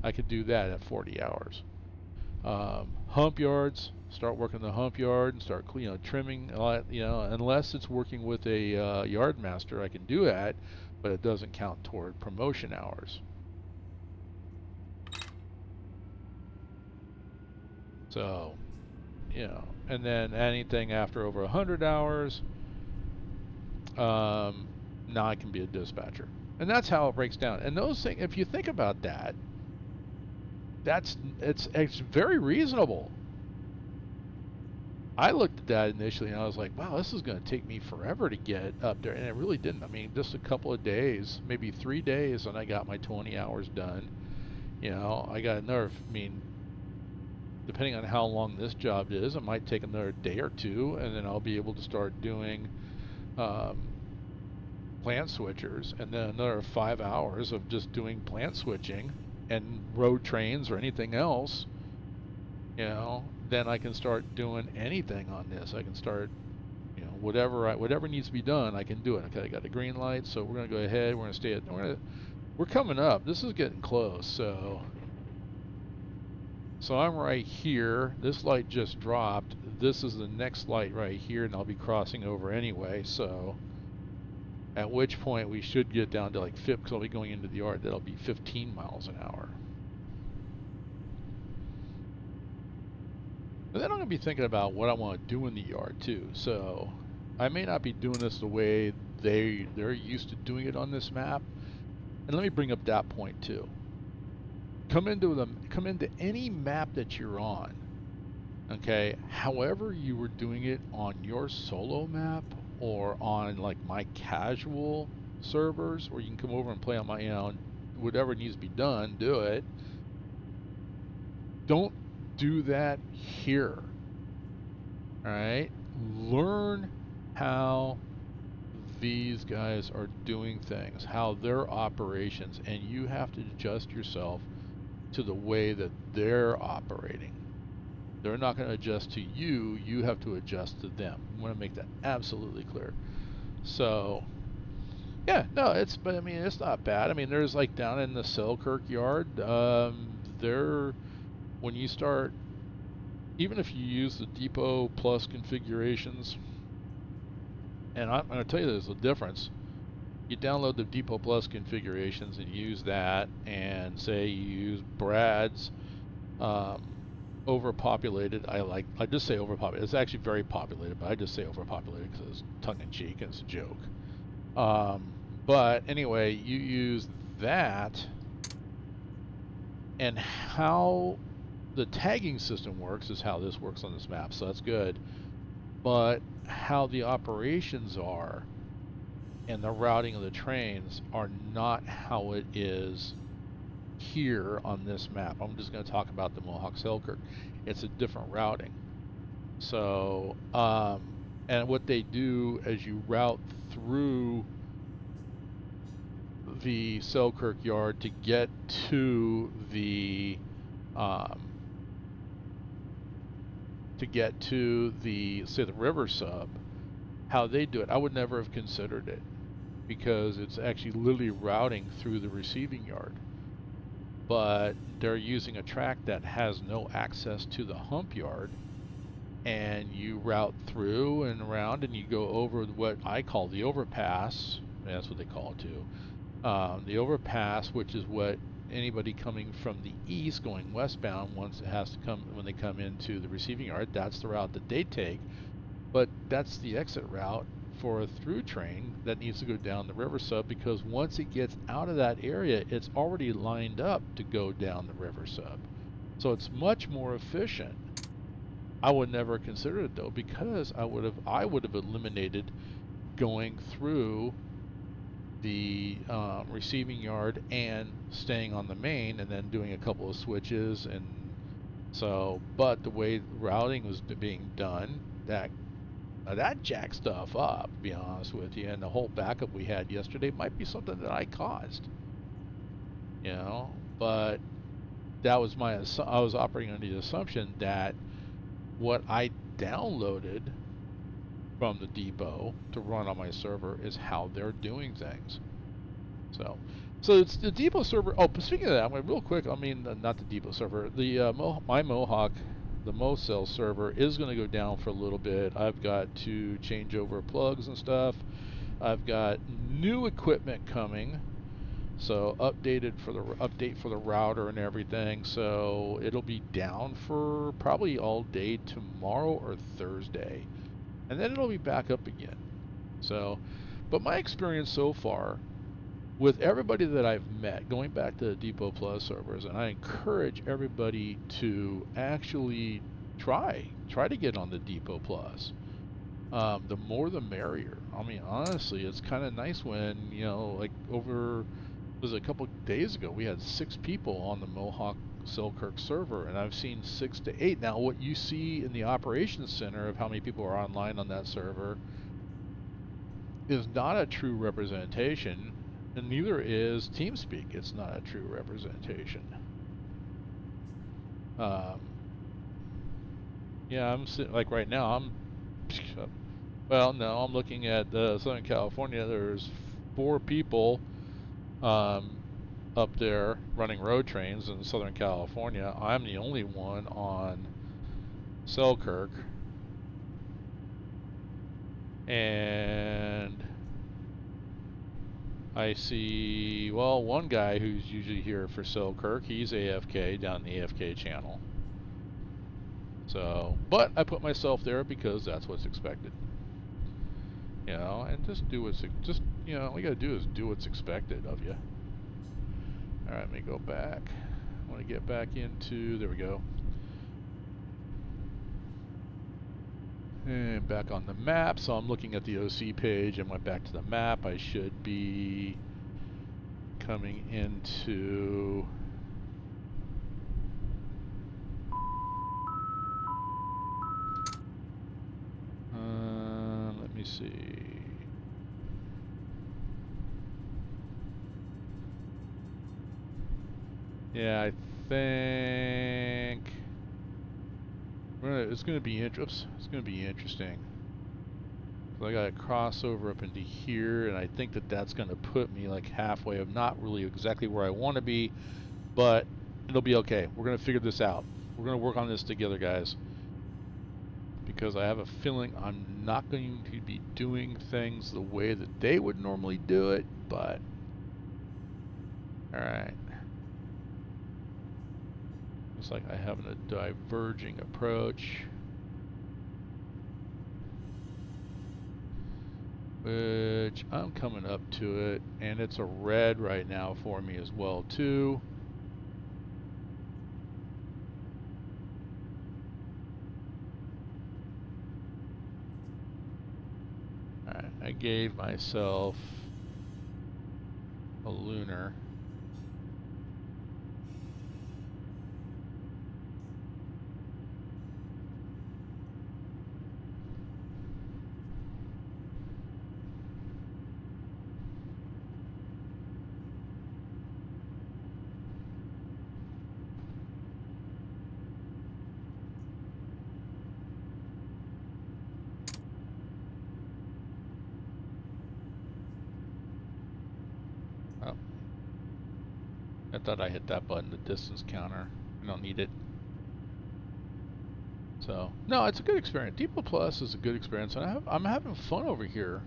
I could do that at 40 hours. Hump yards, start working the hump yard and start, trimming, unless it's working with a yard master, I can do that, but it doesn't count toward promotion hours. So, and then anything after over 100 hours, now I can be a dispatcher. And that's how it breaks down. And those things, if you think about that, it's very reasonable. I looked at that initially and I was like, wow, this is going to take me forever to get up there. And it really didn't. I mean, just a couple of days, maybe 3 days, and I got my 20 hours done. I got another, I mean, depending on how long this job is, it might take another day or two, and then I'll be able to start doing um, plant switchers, and then another 5 hours of just doing plant switching and road trains or anything else. Then I can start doing anything on this. I can start, whatever needs to be done, I can do it. Okay, I got a green light, so we're gonna go ahead. We're gonna stay at. We're coming up. This is getting close. So I'm right here. This light just dropped. This is the next light right here, and I'll be crossing over anyway. So at which point we should get down to like because I'll be going into the yard. That'll be 15 miles an hour. And then I'm going to be thinking about what I want to do in the yard too. So I may not be doing this the way they're used to doing it on this map. And let me bring up that point too. Come into any map that you're on. Okay, however you were doing it on your solo map or on like my casual servers where you can come over and play on my, whatever needs to be done, do it. Don't do that here. All right, learn how these guys are doing things, how their operations, and you have to adjust yourself to the way that they're operating. They're not going to adjust to you. You have to adjust to them. I want to make that absolutely clear. So, yeah, no, but I mean, it's not bad. I mean, there's like down in the Selkirk yard, when you start, even if you use the Depot Plus configurations, and I'm going to tell you there's a difference. You download the Depot Plus configurations and use that, and say you use Brad's um, overpopulated. I just say overpopulated. It's actually very populated, but I just say overpopulated because it's tongue in cheek and it's a joke. But anyway, you use that, and how the tagging system works is how this works on this map, so that's good. But how the operations are and the routing of the trains are not how it is here on this map. I'm just going to talk about the Mohawk Selkirk. It's a different routing. So, and what they do as you route through the Selkirk yard to get to um, say the river sub, how they do it, I would never have considered it because it's actually literally routing through the receiving yard. But they're using a track that has no access to the hump yard, and you route through and around, and you go over what I call the overpass. That's what they call it too. The overpass, which is what anybody coming from the east going westbound once it has to come when they come into the receiving yard. That's the route that they take, but that's the exit route for a through train that needs to go down the river sub, because once it gets out of that area, it's already lined up to go down the river sub. So it's much more efficient. I would never consider it though, because I would have eliminated going through the receiving yard and staying on the main and then doing a couple of switches. And so, but the way routing was being done, that jacked stuff up, to be honest with you. And the whole backup we had yesterday might be something that I caused. but that was I was operating under the assumption that what I downloaded from the depot to run on my server is how they're doing things. So it's the depot server. Oh, but speaking of that, real quick. I mean, not the depot server. The my Mohawk, the Mocell server is going to go down for a little bit. I've got to change over plugs and stuff. I've got new equipment coming, so update for the router and everything. So it'll be down for probably all day tomorrow or Thursday, and then it'll be back up again. So, but my experience so far with everybody that I've met, going back to the Depot Plus servers, and I encourage everybody to actually try to get on the Depot Plus. The more the merrier. I mean, honestly, it's kind of nice when, like was a couple days ago, we had 6 people on the Mohawk Selkirk server, and I've seen 6 to 8. Now, what you see in the operations center of how many people are online on that server is not a true representation, and neither is TeamSpeak. It's not a true representation. Um, yeah, I'm sitting like right now. Well, no, I'm looking at Southern California. There's 4 people um, up there running road trains in Southern California. I'm the only one on Selkirk, and I see, well, one guy who's usually here for Selkirk, he's AFK down the AFK channel. So, but I put myself there because that's what's expected. And just do what's, all you gotta do is do what's expected of you. Alright, let me go back. I want to get back into, there we go. And back on the map, so I'm looking at the OC page and went back to the map. I should be coming into let me see. Yeah, I think it's going to be interesting. So I got a crossover up into here, and I think that's going to put me like halfway of not really exactly where I want to be, but it'll be okay. We're going to figure this out. We're going to work on this together, guys. Because I have a feeling I'm not going to be doing things the way that they would normally do it, but alright. Looks like I have a diverging approach, which I'm coming up to it, and it's a red right now for me as well too. Alright, I gave myself a lunar. Oh, I thought I hit that button, the distance counter. I don't need it. So, no, it's a good experience. Depot Plus is a good experience, and I'm having fun over here.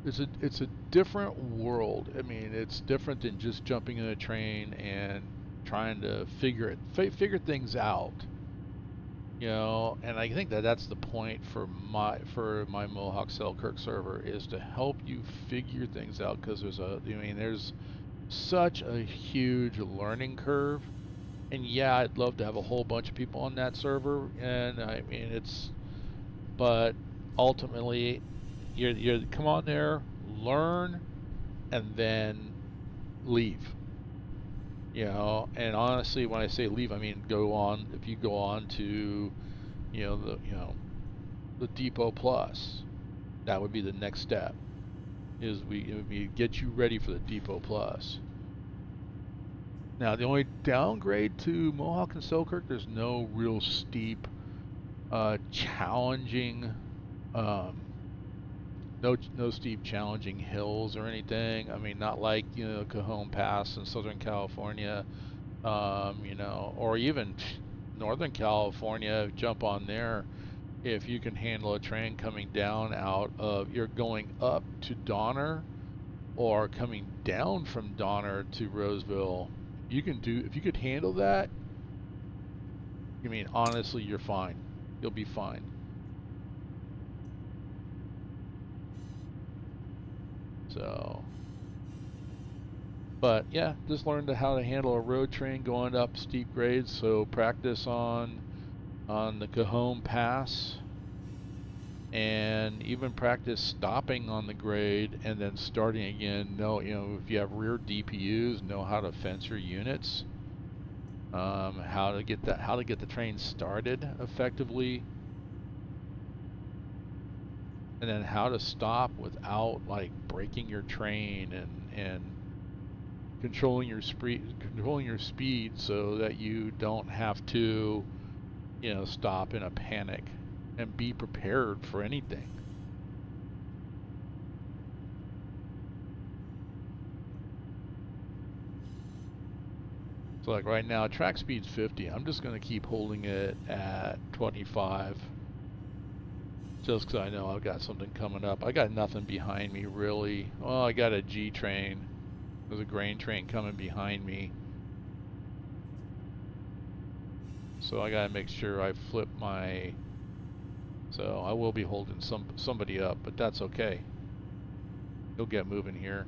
It's a different world. I mean, it's different than just jumping in a train and trying to figure things out. And I think that's the point for my Mohawk Selkirk server is to help you figure things out, because there's such a huge learning curve. And yeah, I'd love to have a whole bunch of people on that server, and I mean but ultimately you come on there, learn, and then leave. And honestly, when I say leave, I mean go on. If you go on to the Depot Plus, that would be the next step. Is we get you ready for the Depot Plus. Now, the only downgrade to Mohawk and Selkirk, there's no real steep, challenging, um, no steep challenging hills or anything. I mean, not like Cajon Pass in Southern California, or even Northern California. Jump on there if you can handle a train coming down out of you're going up to Donner or coming down from Donner to Roseville. If you could handle that, I mean, honestly, you're fine. You'll be fine. So, but yeah, just learned how to handle a road train going up steep grades. So practice on the Cajon Pass, and even practice stopping on the grade and then starting again. If you have rear DPUs, know how to fence your units, how to get the train started effectively, and then how to stop without like breaking your train and controlling your speed so that you don't have to stop in a panic, and be prepared for anything. So like right now, track speed's 50. I'm just going to keep holding it at 25 just because I know I've got something coming up. I got nothing behind me really. Well, I got a G train. There's a grain train coming behind me. So I got to make sure I flip my... So I will be holding somebody up, but that's okay. He'll get moving here.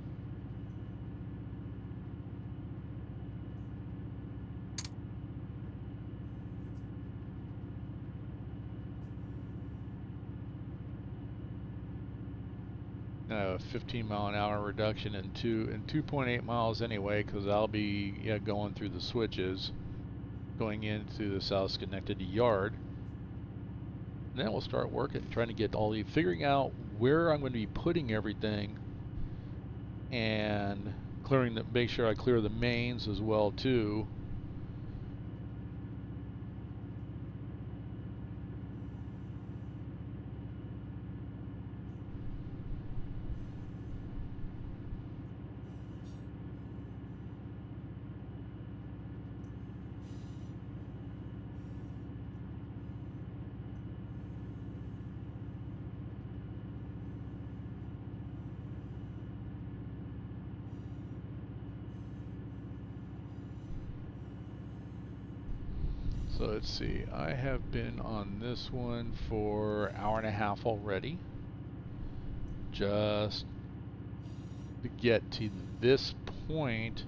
I have a 15-mile-an-hour reduction in 2.8 miles anyway, because I'll be going through the switches, going into the South Schenectady yard. And then we'll start working, trying to get figuring out where I'm going to be putting everything, and make sure I clear the mains as well too. So let's see, I have been on this one for an hour and a half already, just to get to this point.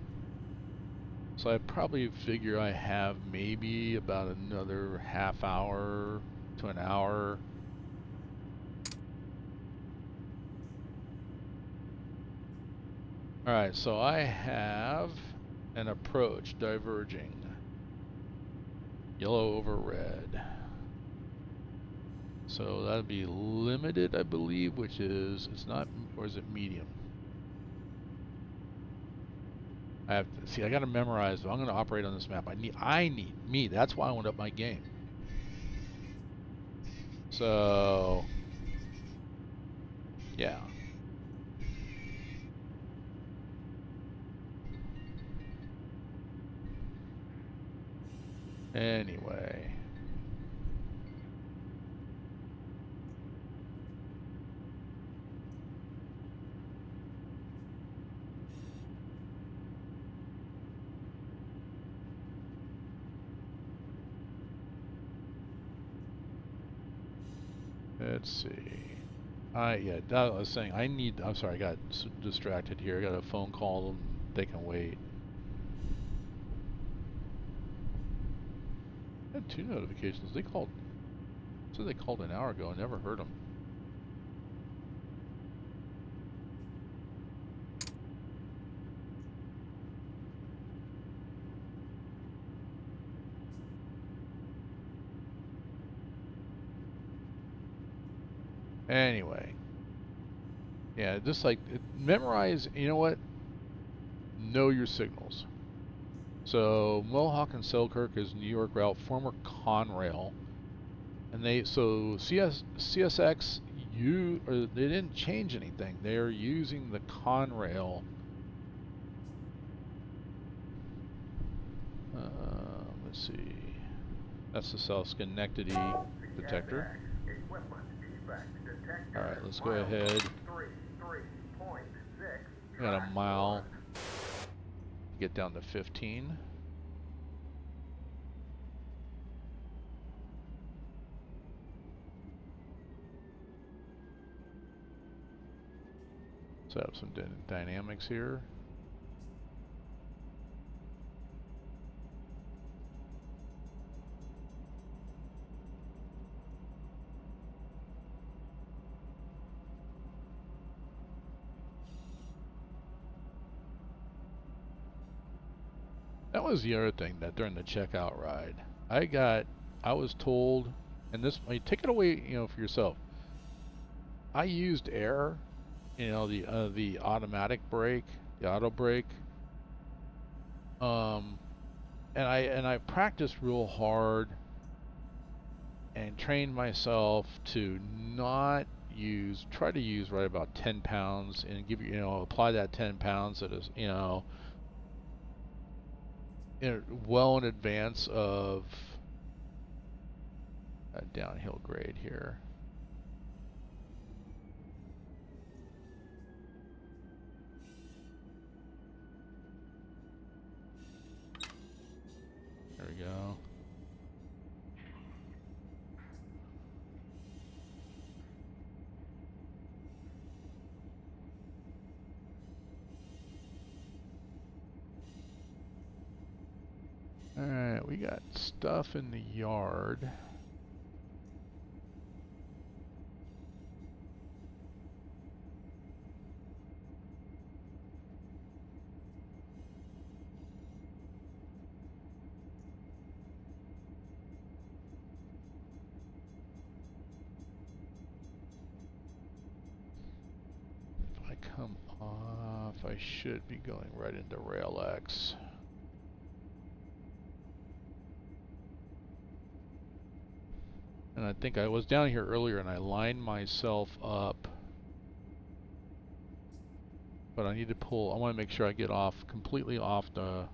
So I probably figure I have maybe about another half hour to an hour. Alright, so I have an approach diverging. Yellow over red. So that'd be limited, I believe, which is, it's not, or is it medium? I have to see, I gotta memorize, but I'm gonna operate on this map. That's why I went up my game. So, yeah. Anyway. Let's see. Yeah, that I was saying, I'm sorry, I got distracted here. I got a phone call, and they can wait. I had 2 notifications. They called an hour ago. I never heard them. Anyway. Yeah, just like, memorize, you know what? Know your signals. So Mohawk and Selkirk is New York route, former Conrail, and CSX they didn't change anything. They are using the Conrail. Let's see. That's the South Schenectady detector. CSX, equipment defect detector. All right, let's go ahead. 33.6. We got a Track mile 1. to get down to 15. So I have some dynamics here. That was the other thing that during the checkout ride, I was told, and this, I mean, take it away, for yourself. I used air, the automatic brake, the auto brake, um, and I practiced real hard and trained myself to not try to use right about 10 pounds and apply that 10 pounds that is, well in advance of a downhill grade here. There we go. Alright, we got stuff in the yard. If I come off, I should be going right into Rail X. And I think I was down here earlier and I lined myself up. But I need to pull, I want to make sure I get completely off the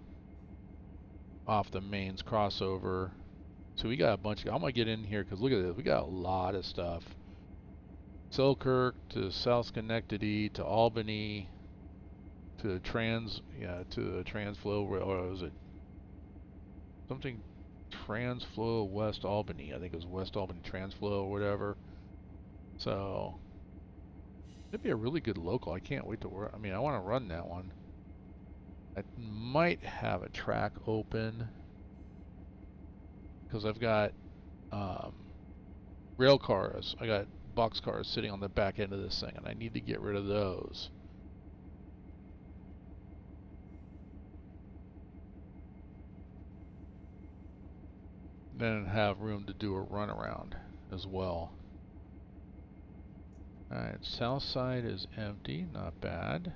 mains crossover. So we got a bunch I'm gonna get in here because look at this, we got a lot of stuff. Selkirk to South Schenectady to Albany to the Transflow, or was it something Transflow West Albany? I think it was West Albany Transflow or whatever. So it'd be a really good local. I can't wait to work. I mean, I want to run that one. I might have a track open because I've got rail cars. I got box cars sitting on the back end of this thing, and I need to get rid of those. Then have room to do a runaround as well. Alright, south side is empty, not bad.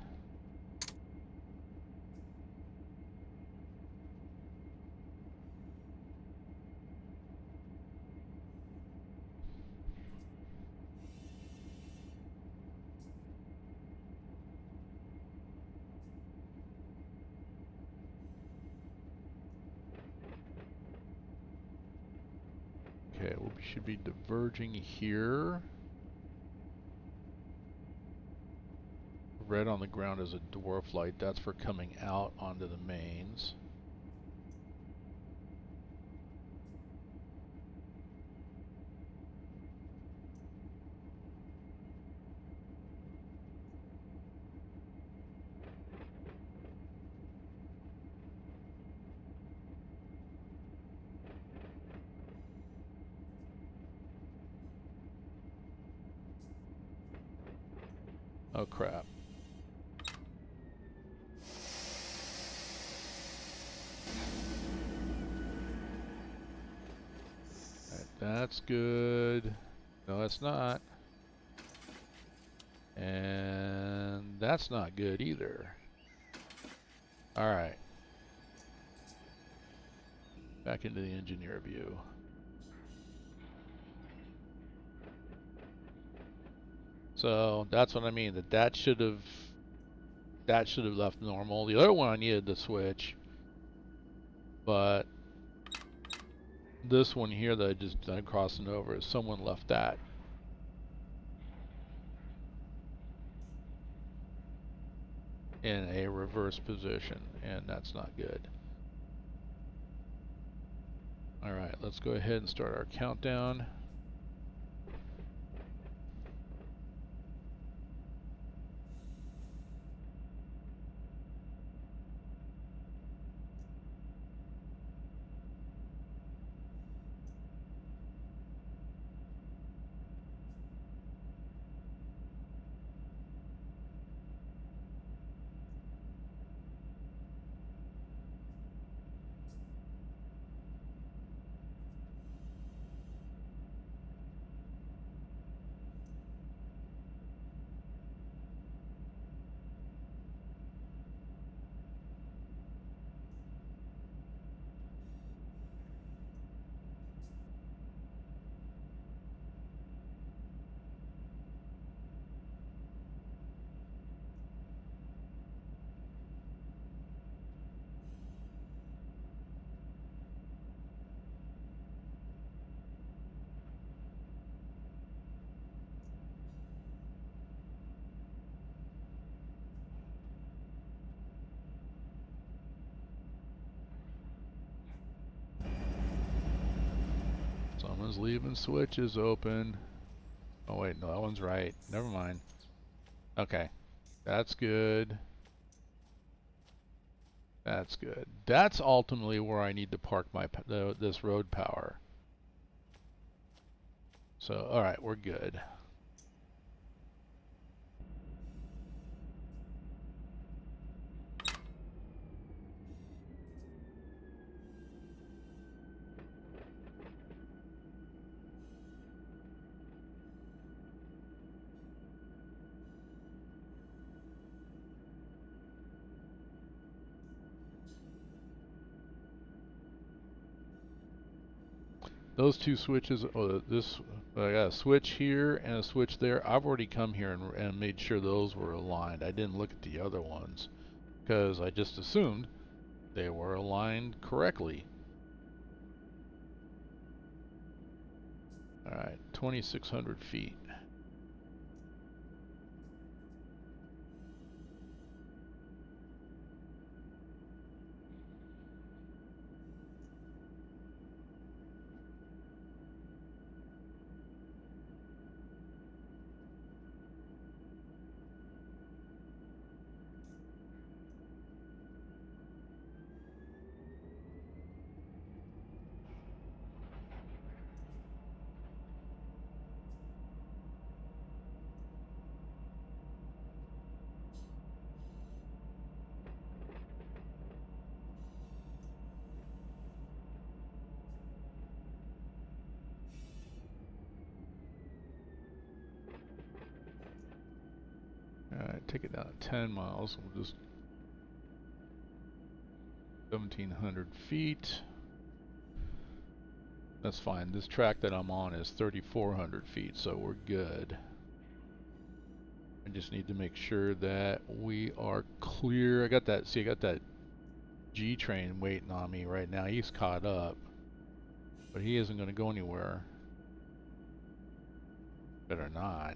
Okay, we should be diverging here. Red on the ground is a dwarf light. That's for coming out onto the mains. Oh crap. Alright, that's good. No, it's not. And that's not good either. Alright. Back into the engineer view. So that's what I mean. That should have left normal. The other one I needed to switch, but this one here that I'm crossing over, someone left that. In a reverse position, and that's not good. Alright, let's go ahead and start our countdown. Someone's leaving switches open. Oh wait, no, that one's right. Never mind. Okay, that's good. That's good. That's ultimately where I need to park my this road power. So, alright, we're good. Those two switches, I got a switch here and a switch there. I've already come here and made sure those were aligned. I didn't look at the other ones because I just assumed they were aligned correctly. Alright, 2,600 feet. Alright, take it down to 10 miles. We'll just 1,700 feet. That's fine. This track that I'm on is 3,400 feet, so we're good. I just need to make sure that we are clear. I got that G train waiting on me right now. He's caught up, but he isn't going to go anywhere. Better not.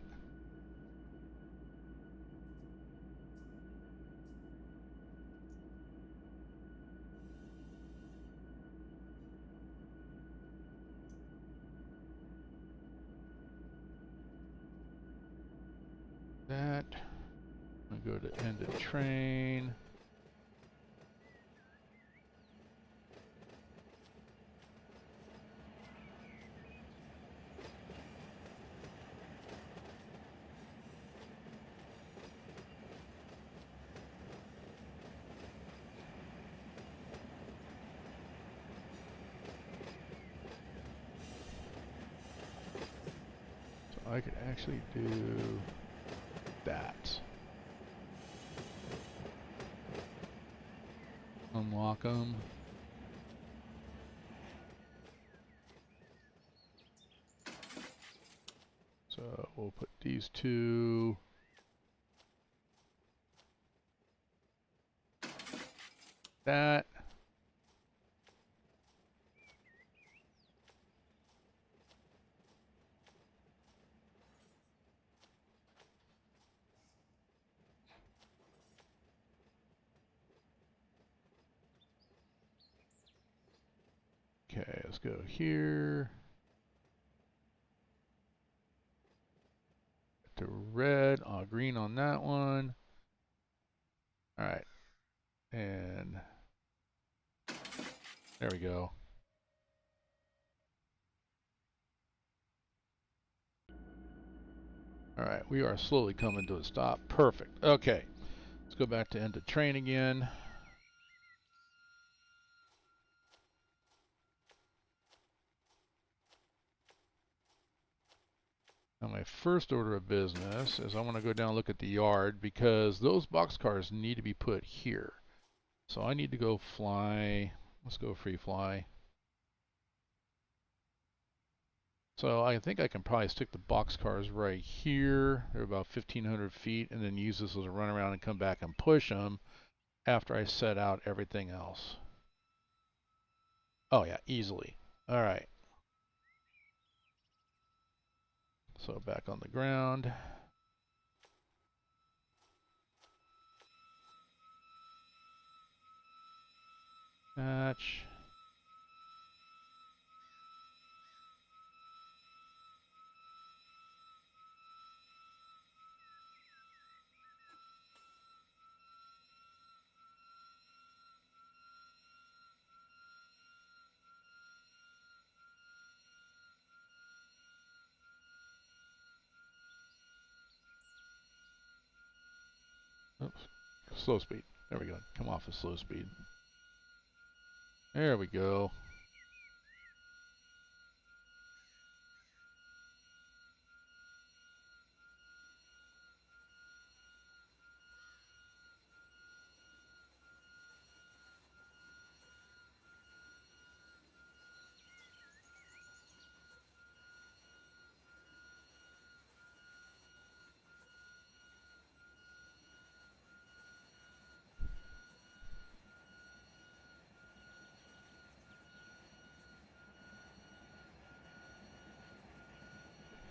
That. I'm going to go to end of train. So I could actually do that. Unlock them. we'll put these two. That. Okay, let's go here. To red, green on that one. All right, and there we go. All right, we are slowly coming to a stop. Perfect. Okay, let's go back to end of train again. Now my first order of business is I want to go down and look at the yard because those boxcars need to be put here. So I need to go fly. Let's go free fly. So I think I can probably stick the boxcars right here. They're about 1,500 feet, and then use this as a run around and come back and push them after I set out everything else. Oh yeah, easily. All right. So back on the ground. Hatch. Oops. Slow speed. There we go. Come off of slow speed. There we go.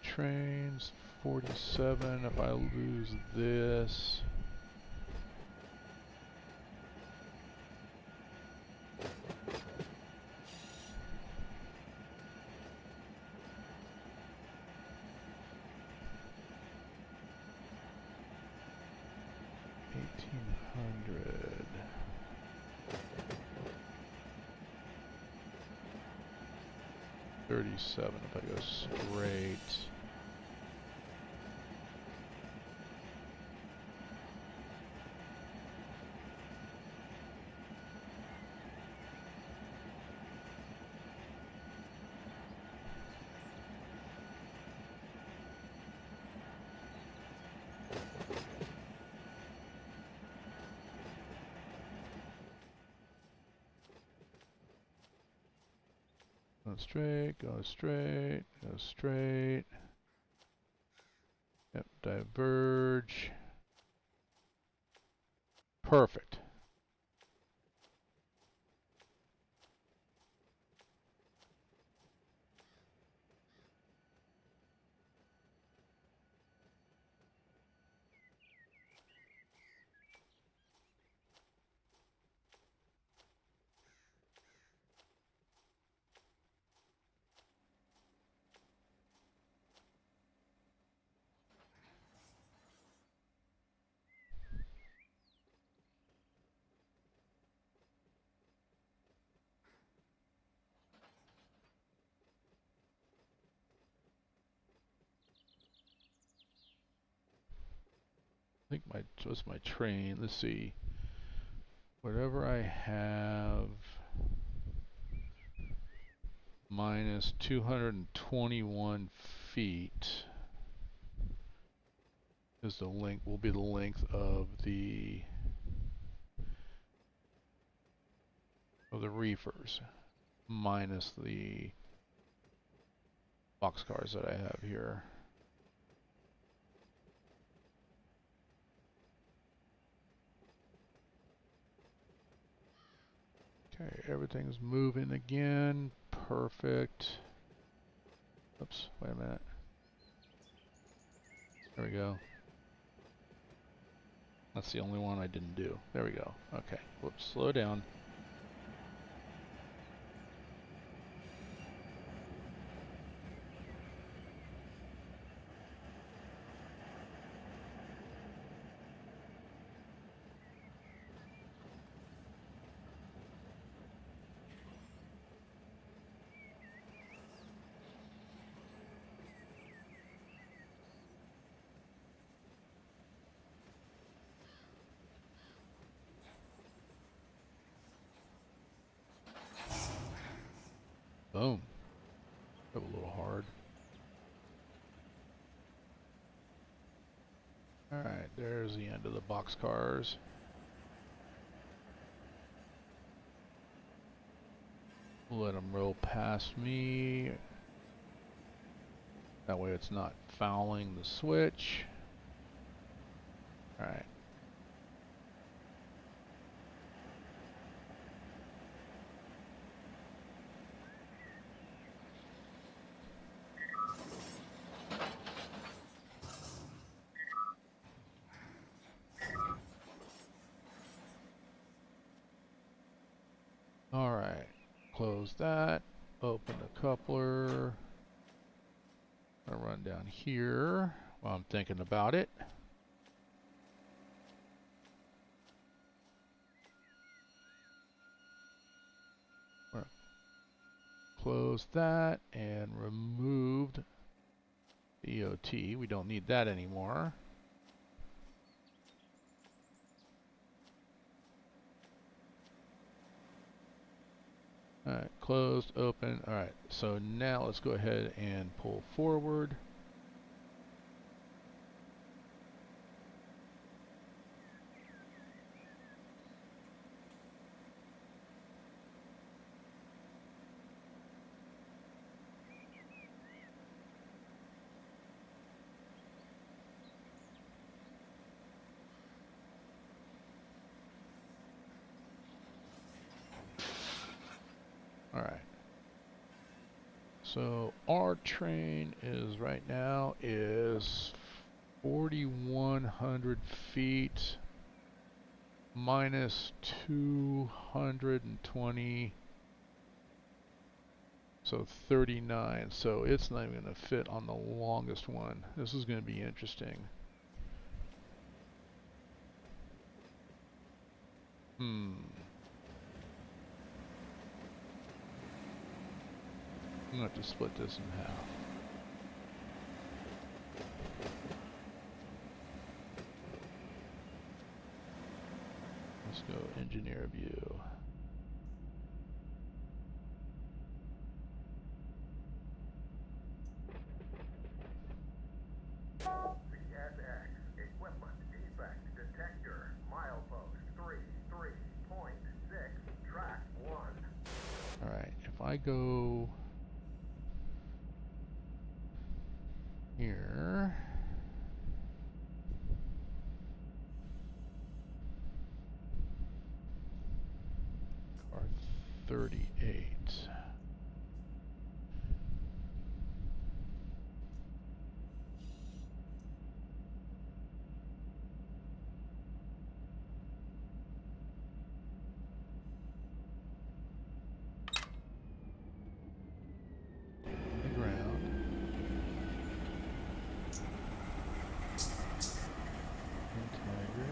Trains 47. If I lose this. $1,837 if I go straight. Go straight, go straight, go straight. Yep, diverge. Perfect. I think what's my train? Let's see. Whatever I have minus 221 feet is the length, will be the length of the reefers minus the boxcars that I have here. Okay, everything's moving again. Perfect. Oops, wait a minute. There we go. That's the only one I didn't do. There we go. Okay, whoops, slow down. Boom. That was a little hard. Alright, there's the end of the boxcars. Let them roll past me. That way it's not fouling the switch. Alright. Alright. Close that. Open the coupler. I'm gonna run down here while I'm thinking about it. Close that and removed EOT. We don't need that anymore. Alright, closed, open. Alright, so now let's go ahead and pull forward. Alright. So our train is right now is 4,100 feet minus 220, so 39. So it's not even going to fit on the longest one. This is going to be interesting. I'm going to have to split this in half. Let's go engineer view. CSX, equipment defect detector, milepost 33.6, track 1. Alright, if I go here, car 38. The ground. Tiger.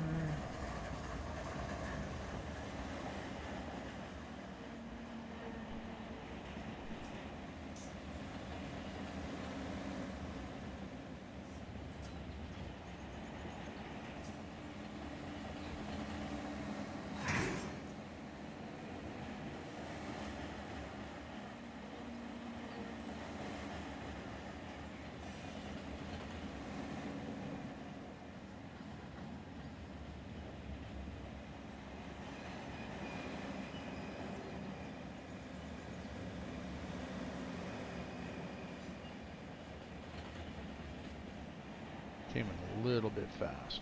Came in a little bit fast.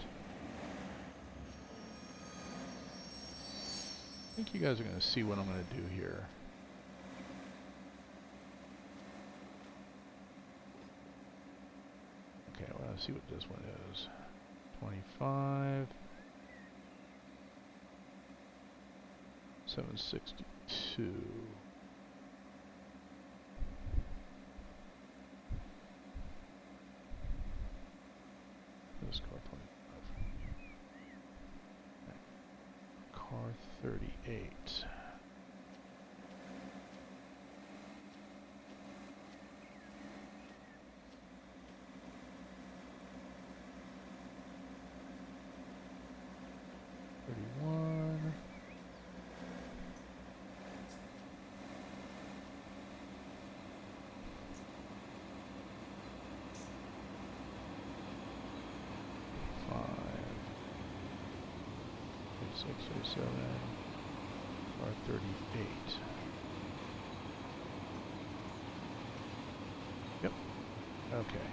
think you guys are going to see what I'm going to do here. Okay, well, let's see what this one is. 25. 762. This car 25. Car 38. Six or seven, or 38. Yep. Okay.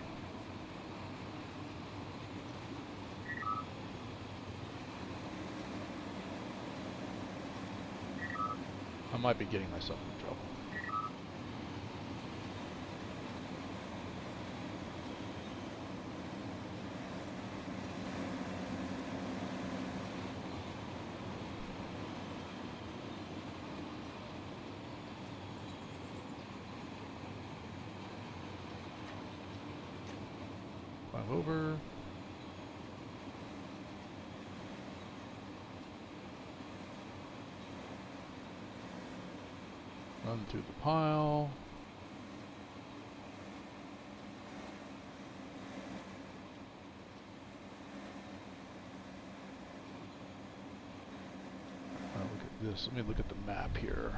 I might be getting myself in trouble. Over. Run through the pile. Look at this. Let me look at the map here.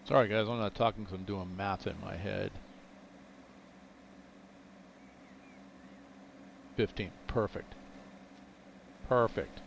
Sorry guys, I'm not talking because I'm doing math in my head. 15. Perfect. Perfect.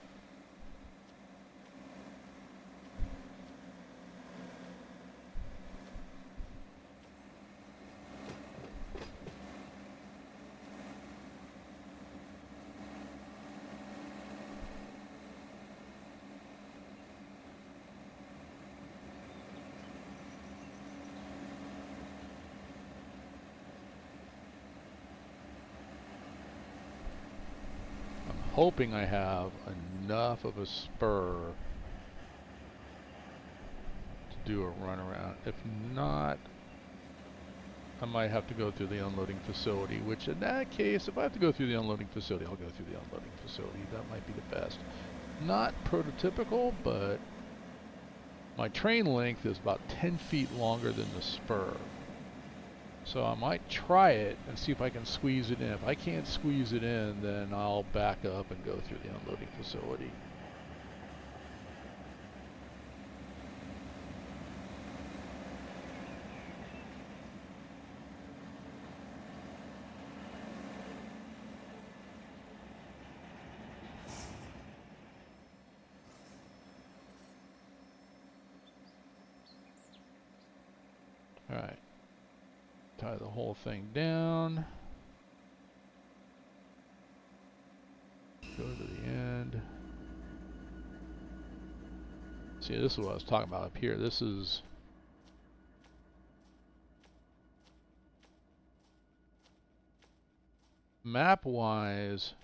Hoping I have enough of a spur to do a run around. If not, I might have to go through the unloading facility, which in that case, if I have to go through the unloading facility, I'll go through the unloading facility. That might be the best. Not prototypical, but my train length is about 10 feet longer than the spur. So I might try it and see if I can squeeze it in. If I can't squeeze it in, then I'll back up and go through the unloading facility. All right. Tie the whole thing down. Go to the end. See, this is what I was talking about up here. This is map-wise,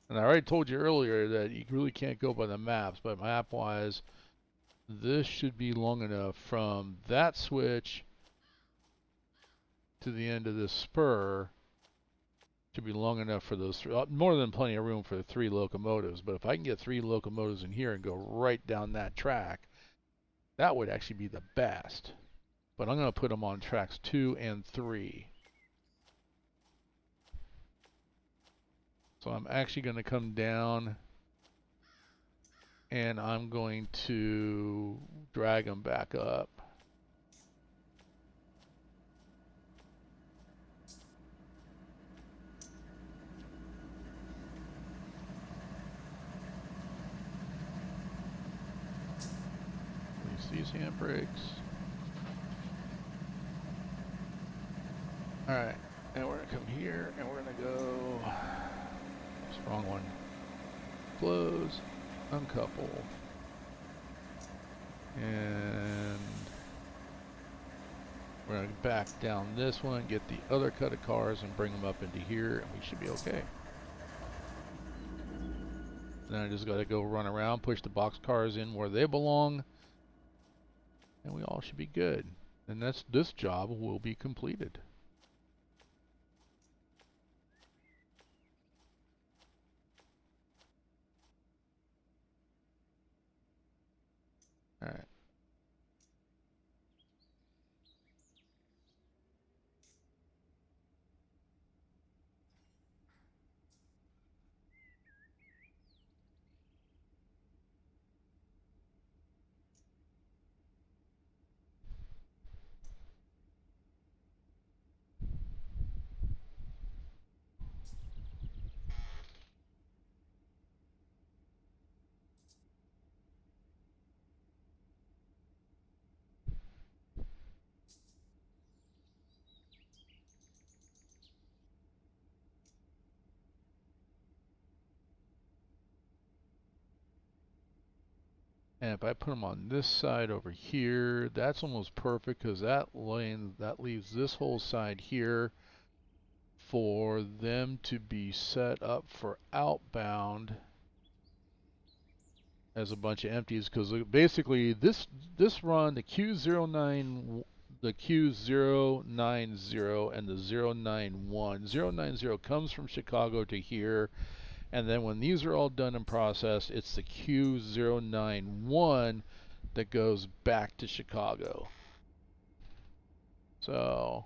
and I already told you earlier that you really can't go by the maps, but map-wise, this should be long enough from that switch to the end of this spur to be long enough for those more than plenty of room for 3 locomotives. But if I can get 3 locomotives in here and go right down that track, that would actually be the best. But I'm going to put them on tracks 2 and 3. So I'm actually going to come down and I'm going to drag them back up. Release these handbrakes. Alright, now we're going to come here and we're going to go, wrong one, close, uncouple, and we're going to back down this one, get the other cut of cars and bring them up into here, and we should be okay. Then I just got to go run around, push the box cars in where they belong, and we all should be good. And this job will be completed. All right. And if I put them on this side over here, that's almost perfect because that leaves this whole side here for them to be set up for outbound as a bunch of empties, because basically this run, the Q09, the Q090 and the 091, 090 comes from Chicago to here, and then when these are all done and processed, it's the Q091 that goes back to Chicago. So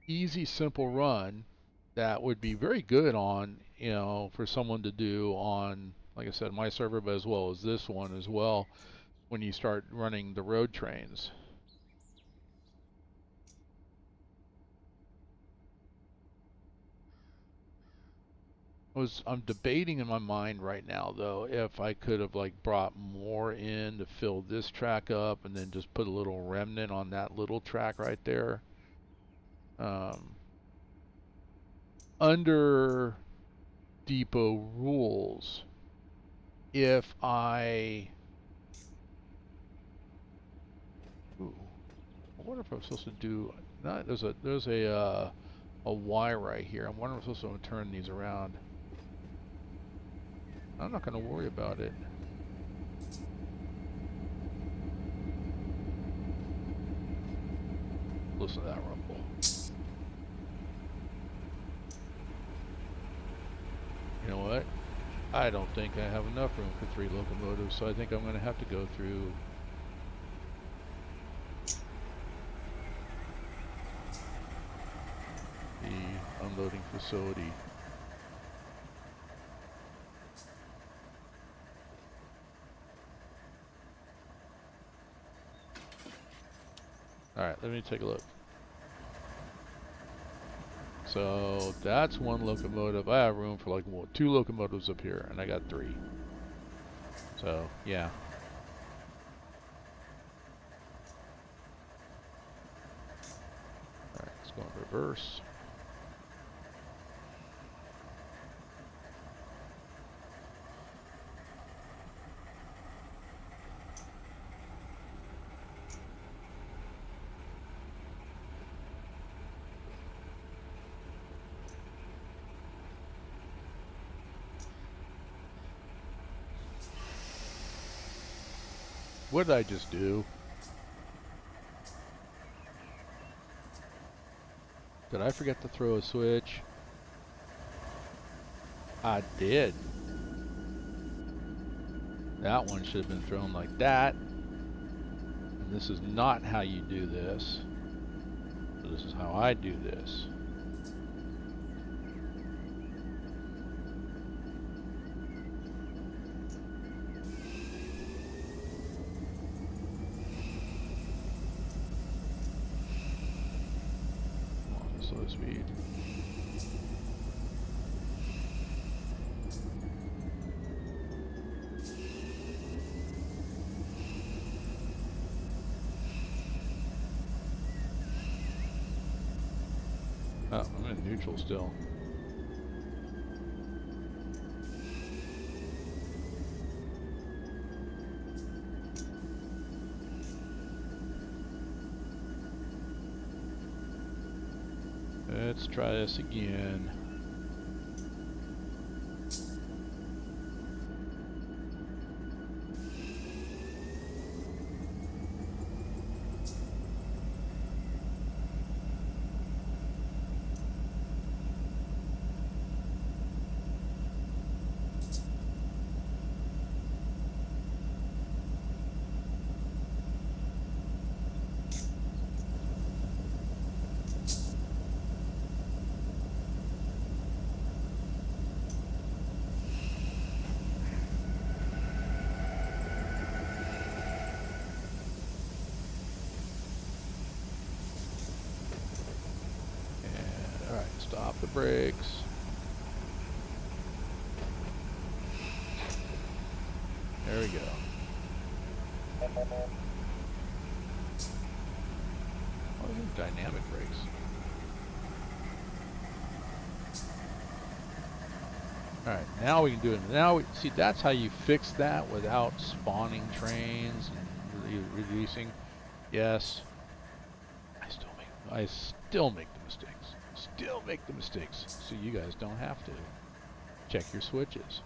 easy, simple run that would be very good on, you know, for someone to do on, like I said, my server, but as well as this one as well, when you start running the road trains. I'm debating in my mind right now though if I could have like brought more in to fill this track up and then just put a little remnant on that little track right there. Under depot rules, if I I wonder if I'm supposed to do there's a Y right here. I'm wondering if I'm supposed to turn these around. I'm not going to worry about it. Listen to that rumble. You know what? I don't think I have enough room for 3 locomotives, so I think I'm going to have to go through the unloading facility. Alright, let me take a look. So that's 1 locomotive. I have room for like 2 locomotives up here, and I got 3. So, yeah. Alright, let's go in reverse. What did I just do? Did I forget to throw a switch? I did. That one should have been thrown like that. And this is not how you do this. So this is how I do this. Come on, slow speed. Oh, I'm in neutral still. Let's try this again. And, alright, stop the brakes. There we go. Oh, these are dynamic brakes. Alright, now we can do it. Now, see, that's how you fix that without spawning trains and releasing. Yes, I still make the mistakes. Still make the mistakes. So you guys don't have to. Check your switches.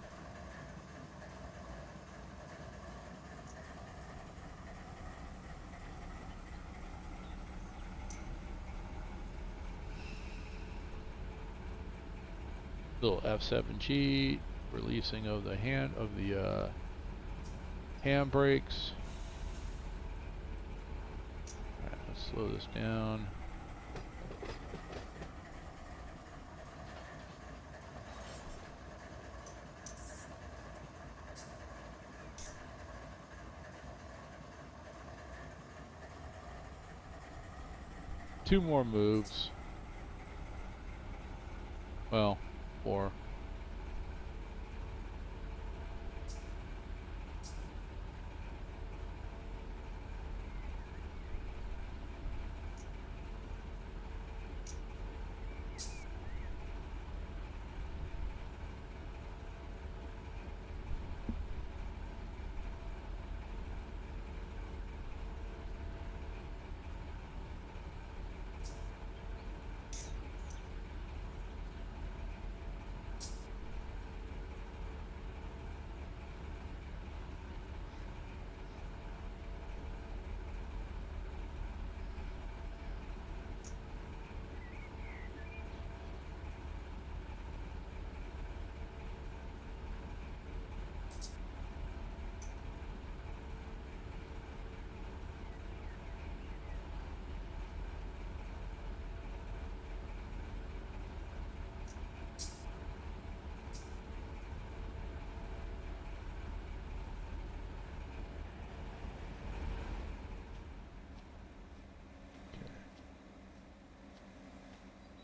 Little F7 cheat, releasing of the hand brakes. Alright, let's slow this down. Two more moves. Well, 4.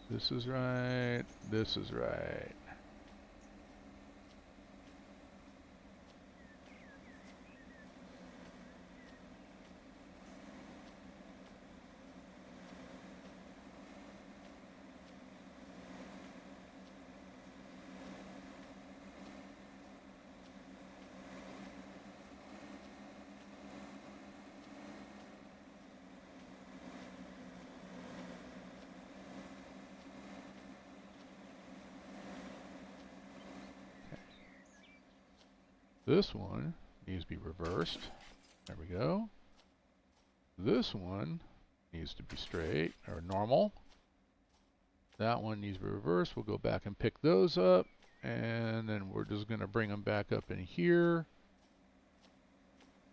This is right. This is right. This one needs to be reversed. There we go. This one needs to be straight or normal. That one needs to be reversed. We'll go back and pick those up, and then we're just going to bring them back up in here.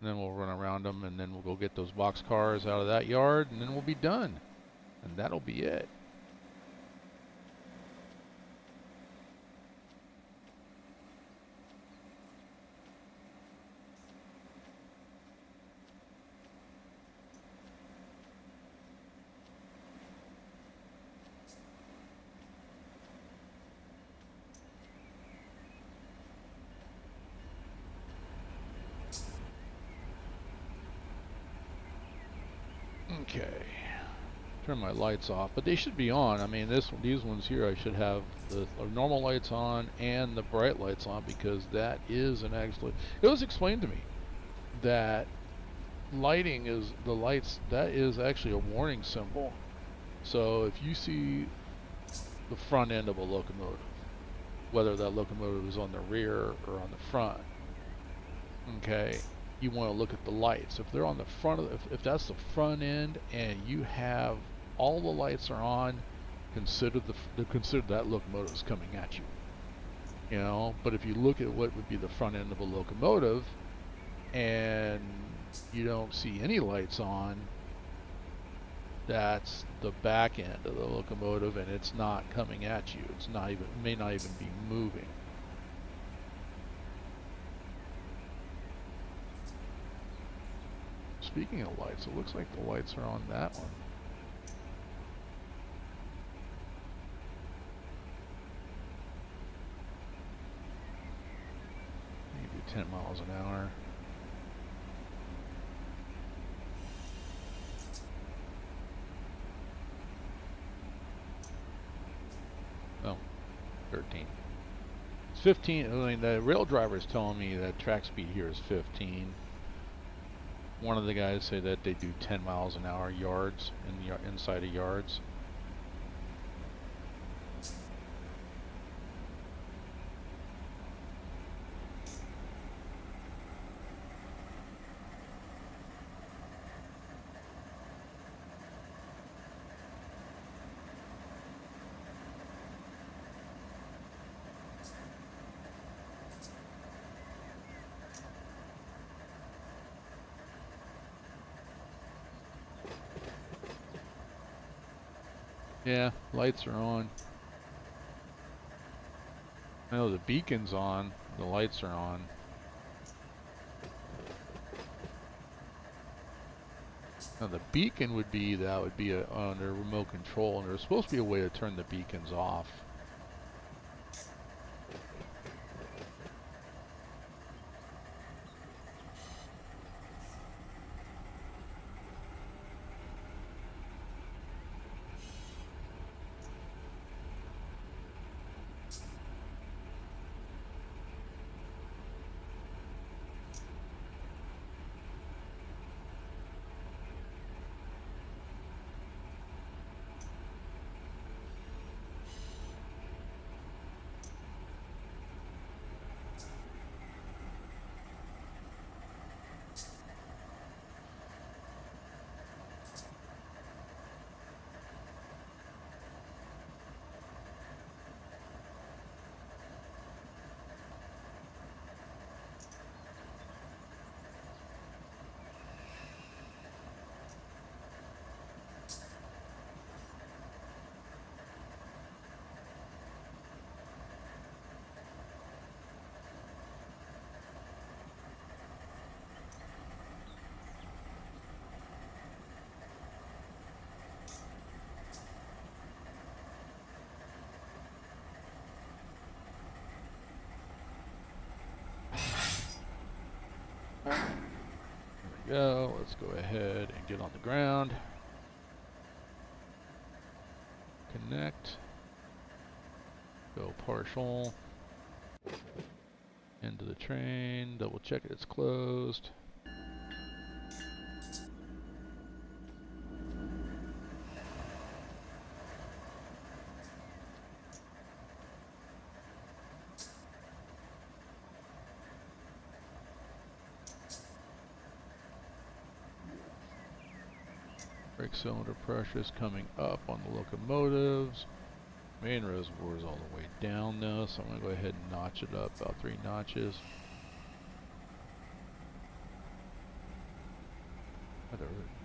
And then we'll run around them, and then we'll go get those box cars out of that yard, and then we'll be done. And that'll be it. Okay. Turn my lights off, but they should be on. I mean, these ones here, I should have the normal lights on and the bright lights on, because that is an actually. It was explained to me that lighting is the lights. That is actually a warning symbol. So if you see the front end of a locomotive, whether that locomotive is on the rear or on the front, okay, you want to look at the lights. If they're on the front of, if that's the front end and you have all the lights are on, consider that locomotive is coming at you. You know, but if you look at what would be the front end of a locomotive and you don't see any lights on, that's the back end of the locomotive, and it's not coming at you. It's not even, may not even be moving. Speaking of lights, it looks like the lights are on that one. Maybe 10 miles an hour. Oh, 13. It's 15. I mean, the rail driver is telling me that track speed here is 15. One of the guys say that they do 10 miles an hour yards inside of yards. Yeah, lights are on. I know the beacon's on, the lights are on. Now the beacon would be, that would be under remote control, and there's supposed to be a way to turn the beacons off. There we go. Let's go ahead and get on the ground. Connect. Go partial. Into the train. Double check it's closed. cylinder pressures coming up on the locomotives. Main reservoir is all the way down now, so I'm going to go ahead and notch it up about 3 notches. I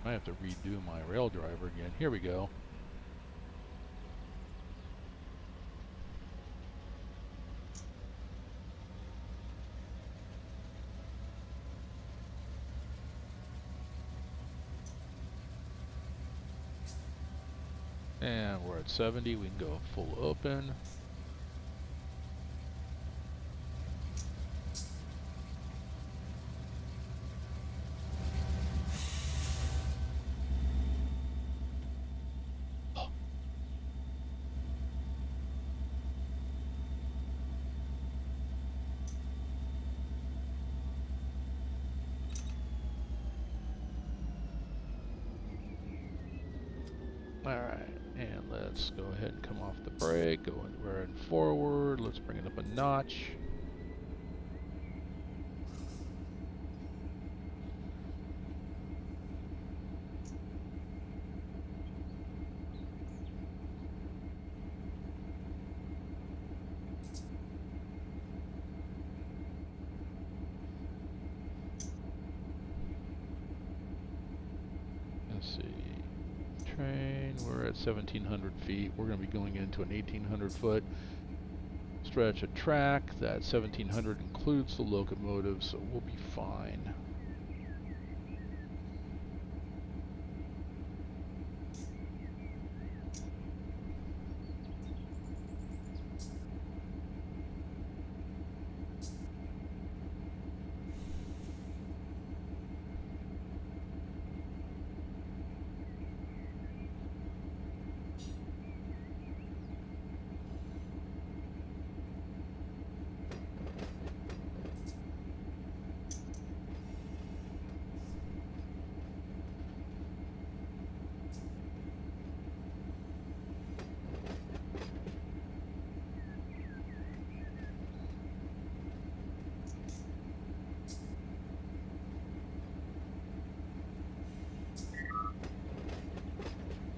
might have to redo my rail driver again. Here we go. And we're at 70. We can go full open. Alright, and let's go ahead and come off the brake. We're in forward. Let's bring it up a notch. Let's see. Train, we're at 1,700 feet. We're going to be going into an 1,800 foot stretch of track. That 1,700 includes the locomotive, so we'll be fine.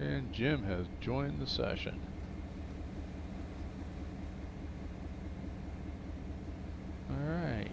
And Jim has joined the session. Alright.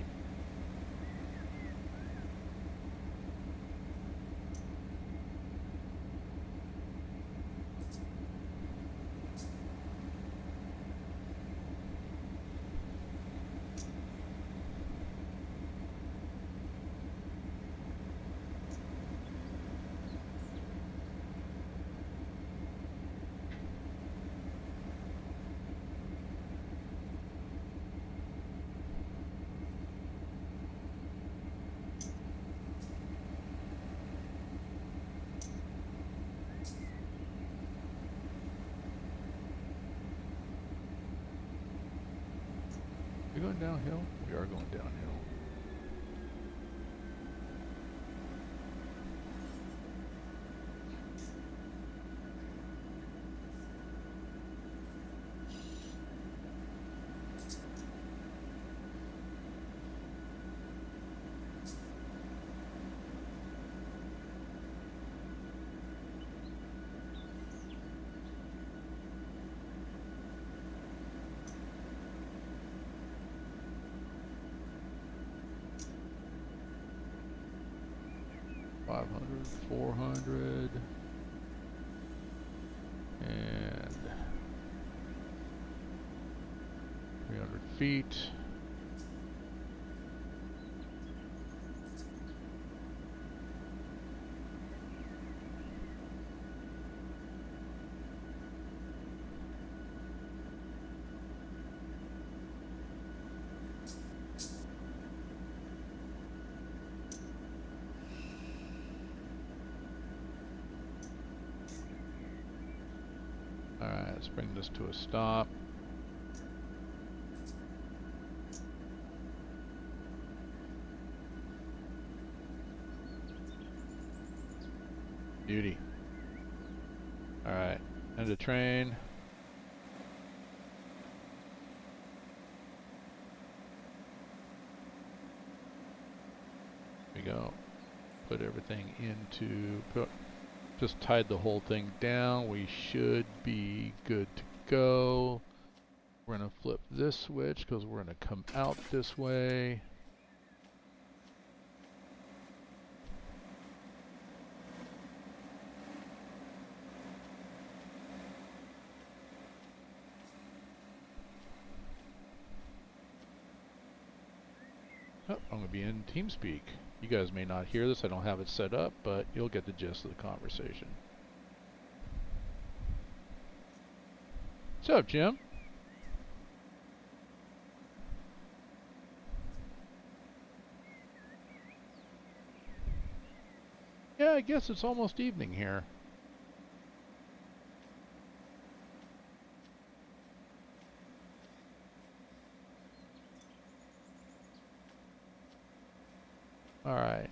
Are we going downhill? We are going downhill. $500, $400, and 300 feet. Alright, let's bring this to a stop. Beauty. Alright, end of train. Here we go. Put everything into just tied the whole thing down. We should be good to go. We're going to flip this switch because we're going to come out this way. Oh, I'm going to be in TeamSpeak. You guys may not hear this. I don't have it set up, but you'll get the gist of the conversation. What's up, Jim? Yeah, I guess it's almost evening here. All right.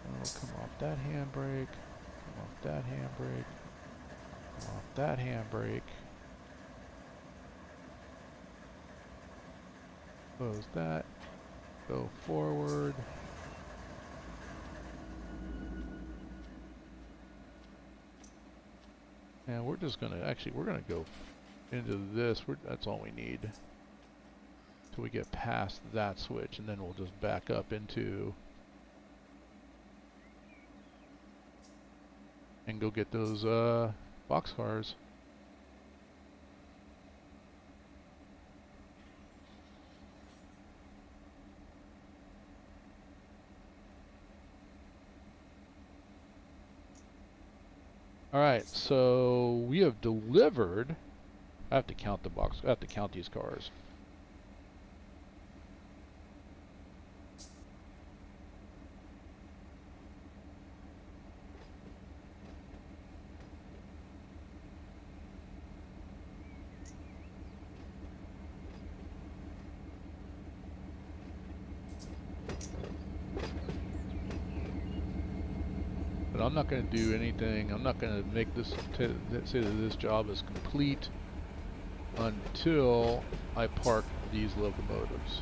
Oh, come off that handbrake. Come off that handbrake. Come off that handbrake. Close that. Go forward. And we're just gonna, actually, we're gonna go into this. That's all we need. Till we get past that switch, and then we'll just back up into and go get those boxcars. All right, so we have delivered. I have to count the box. I have to count these cars. But I'm not going to do anything. I'm not going to make this say that this job is complete until I park these locomotives.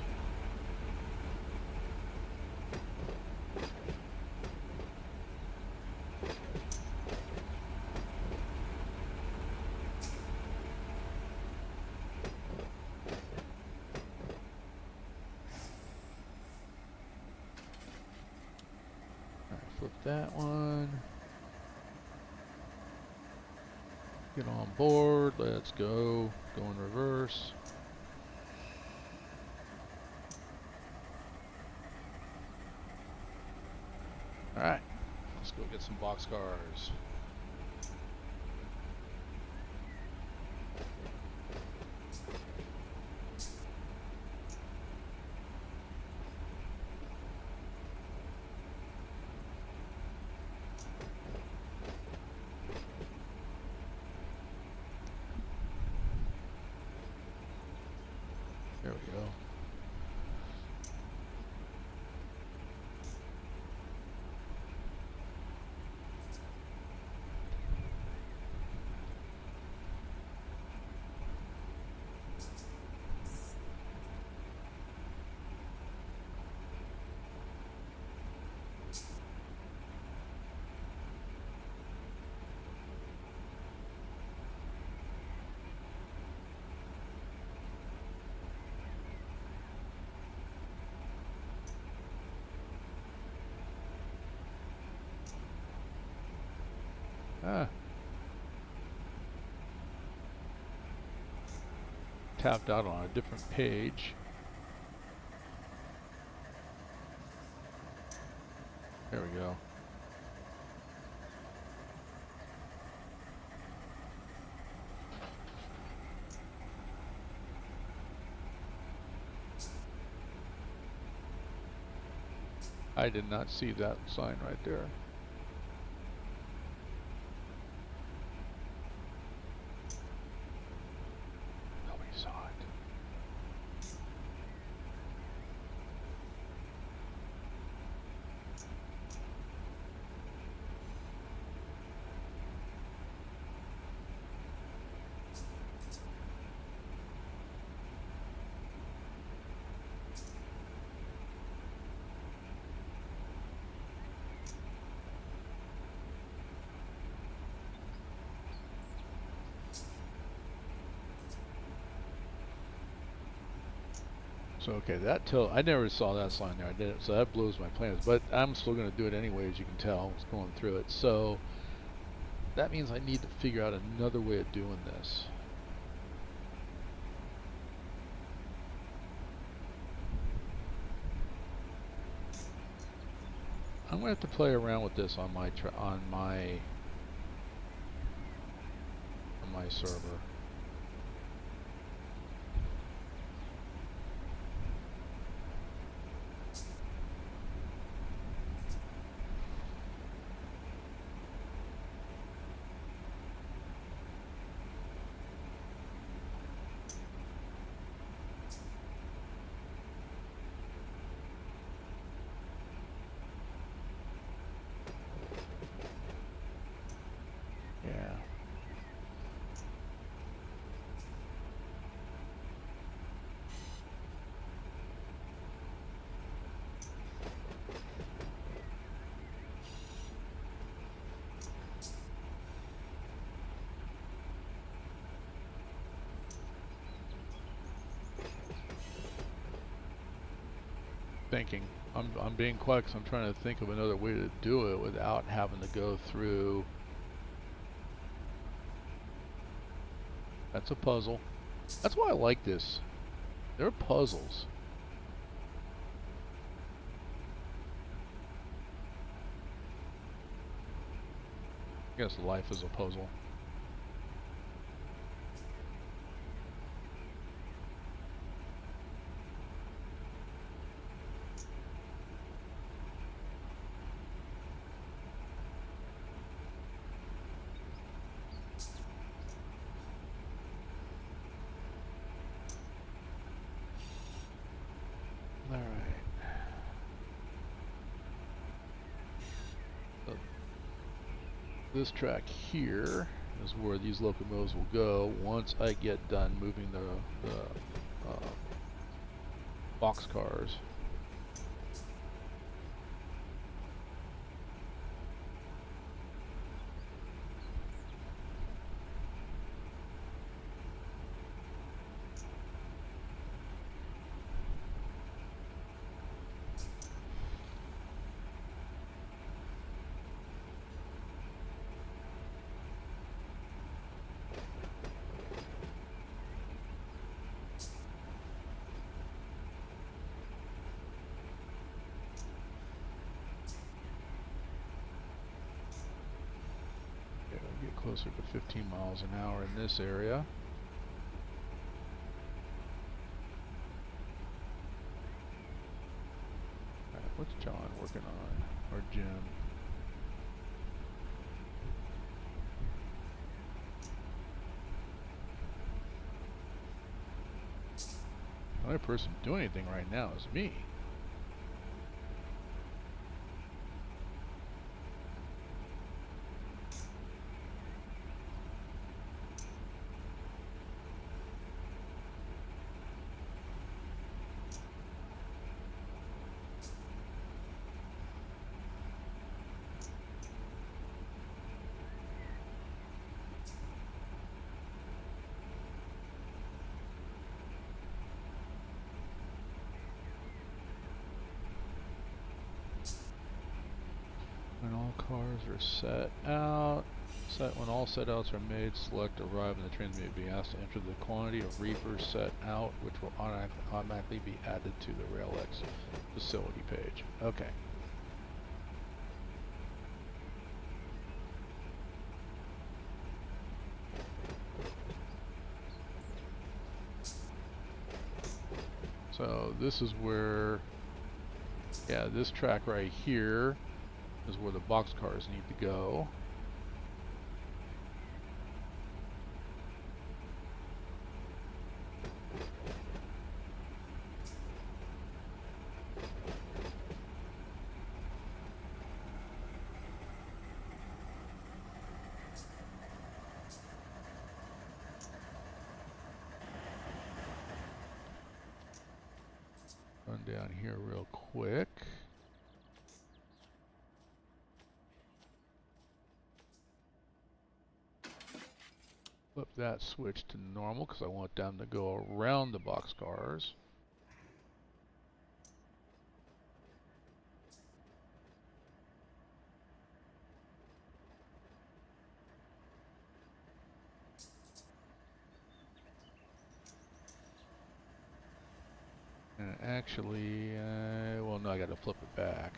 Flip that one. Get on board. Let's go. Go in reverse. Alright. Let's go get some boxcars. There we go. Tapped out on a different page. There we go. I did not see that sign right there. Nobody saw it. So okay, I never saw that sign there. I did, so that blows my plans. But I'm still going to do it anyway, as you can tell. I was going through it. So that means I need to figure out another way of doing this. I'm going to have to play around with this on my server. Yeah. Thinking. I'm being quiet because I'm trying to think of another way to do it without having to go through. That's a puzzle. That's why I like this. They're puzzles. I guess life is a puzzle. All right. So this track here is where these locomotives will go once I get done moving the box cars. Okay, we'll get closer to 15 miles an hour in this area. Alright, what's John working on? Or Jim? The only person doing anything right now is me. When all cars are set when all set outs are made, select arrive, and the trains may be asked to enter the quantity of reefers set out, which will automatically be added to the RailX facility page. Okay. So this is where, yeah, this track right here is where the box cars need to go. Run down here real quick. Flip that switch to normal because I want them to go around the box cars. actually, well, no, I got to flip it back.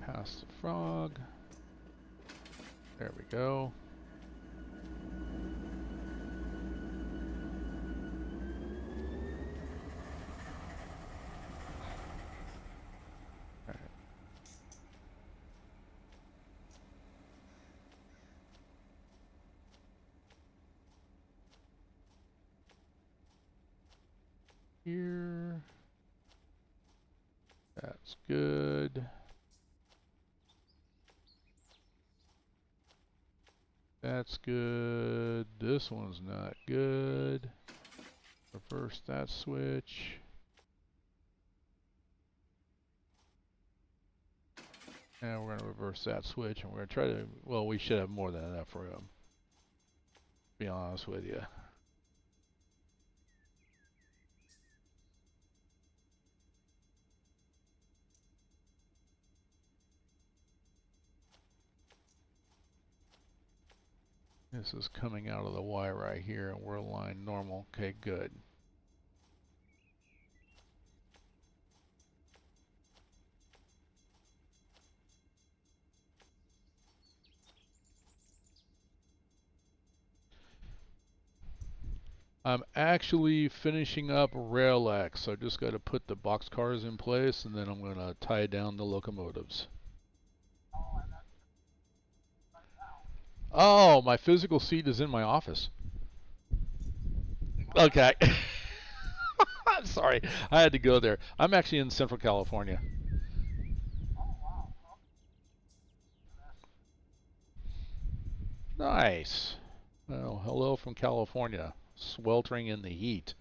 Past the frog. There we go. All right. Here. That's good. That's good. This one's not good. Reverse that switch. And we're going to reverse that switch, and we're going to try to, well, we should have more than enough room, to be honest with you. This is coming out of the Y right here, and we're aligned normal. Okay, good. I'm actually finishing up Rail X, so I just got to put the box cars in place, and then I'm going to tie down the locomotives. Oh, my physical seat is in my office. Okay. I'm sorry. I had to go there. I'm actually in Central California. Nice. Well, hello from California. Sweltering in the heat.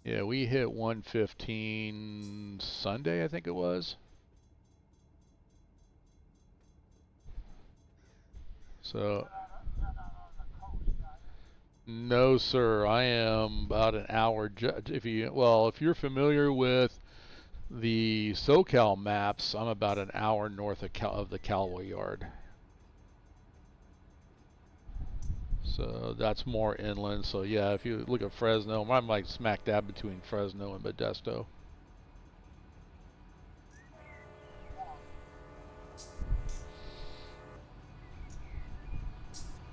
Yeah, we hit 115 Sunday, I think it was. So, no, sir. I am about an hour. If you're familiar with the SoCal maps, I'm about an hour north of the Callaway Yard. So that's more inland. So yeah, if you look at Fresno, I'm like smack dab between Fresno and Modesto.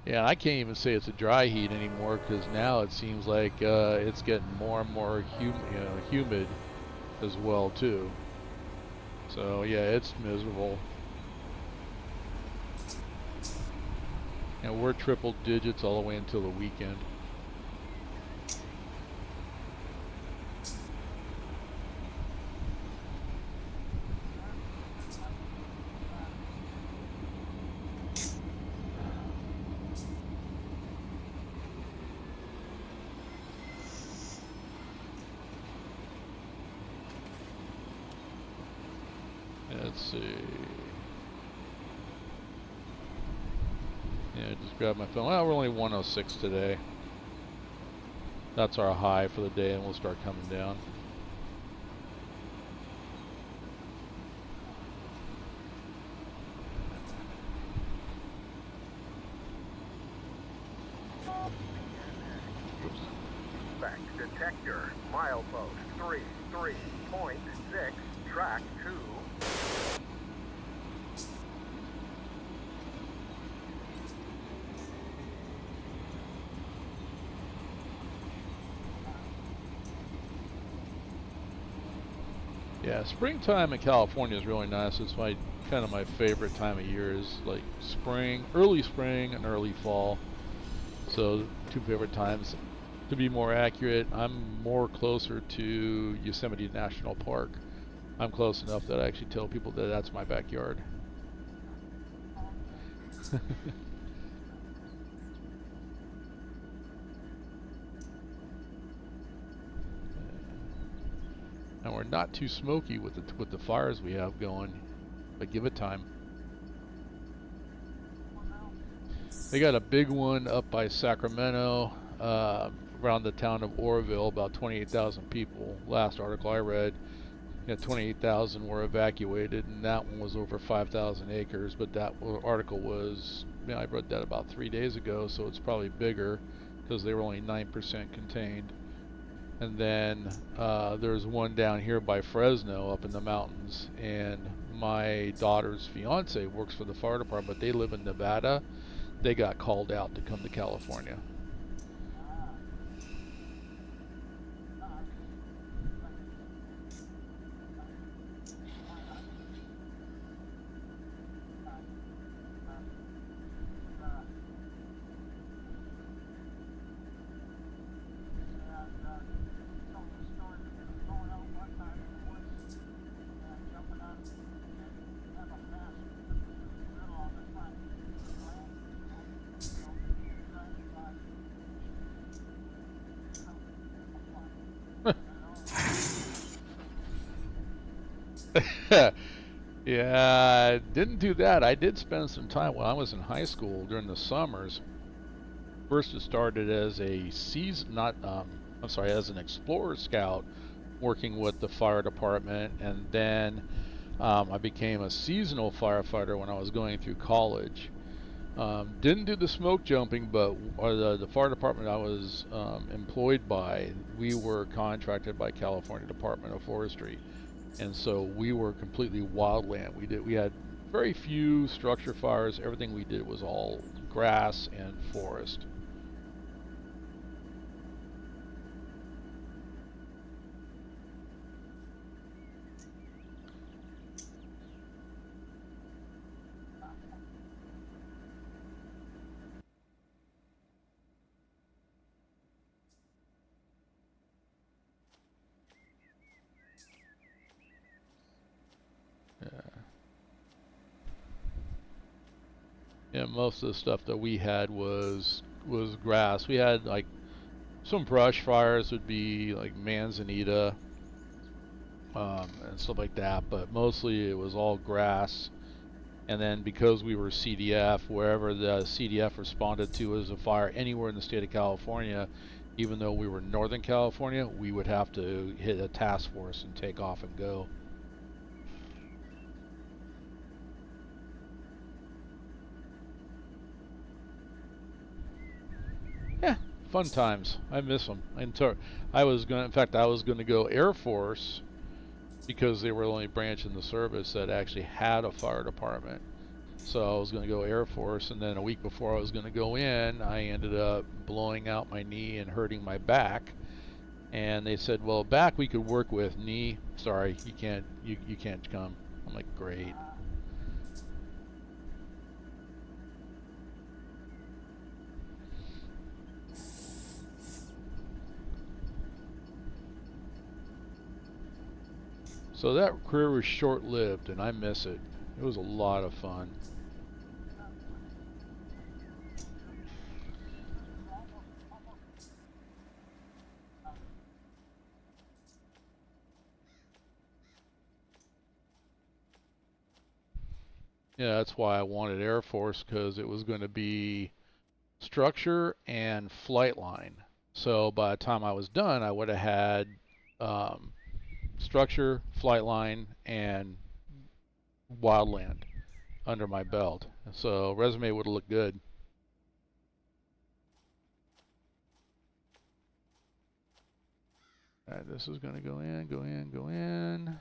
Yeah, I can't even say it's a dry heat anymore because now it seems like it's getting more and more humid as well too. So yeah, it's miserable. And we're triple digits all the way until the weekend. Let's see. Yeah, just grab my phone. Well, we're only 106 today. That's our high for the day, and we'll start coming down. Spec detector, milepost 33.6, track 2. Yeah, springtime in California is really nice. It's kind of my favorite time of year is like spring, early spring and early fall. So two favorite times. To be more accurate, I'm more closer to Yosemite National Park. I'm close enough that I actually tell people that that's my backyard. and we're not too smoky with the fires we have going, but give it time. They got a big one up by Sacramento, around the town of Oroville, about 28,000 people. Last article I read, 28,000 were evacuated, and that one was over 5,000 acres. But that article was, I read that about 3 days ago, so it's probably bigger because they were only 9% contained. And then there's one down here by Fresno up in the mountains, and my daughter's fiance works for the fire department. They live in Nevada. They got called out to come to California. Yeah, I didn't do that. I did spend some time when I was in high school during the summers. First, it started as a season, not, I'm sorry, as an explorer scout working with the fire department, and then I became a seasonal firefighter when I was going through college. Didn't do the smoke jumping, but the fire department I was employed by, we were contracted by California Department of Forestry, and so we were completely wildland. We had very few structure fires. Everything we did was all grass and forest. Yeah. Yeah, most of the stuff that we had was grass. We had like some brush fires would be like manzanita, and stuff like that, but mostly it was all grass. And then because we were CDF, wherever the CDF responded to as a fire anywhere in the state of California, even though we were Northern California, we would have to hit a task force and take off and go. Yeah, fun times. I miss them. In fact, I was going to go Air Force because they were the only branch in the service that actually had a fire department. So I was going to go Air Force, and then a week before I was going to go in, I ended up blowing out my knee and hurting my back. And they said, "Well, back we could work with. Knee, sorry, you can't. You can't come." I'm like, "Great." So that career was short-lived, and I miss it. It was a lot of fun. Yeah, that's why I wanted Air Force, because it was going to be structure and flight line. So by the time I was done, I would have had um, structure, flight line, and wildland under my belt. So resume would look good. All right, this is going to go in, go in, go in.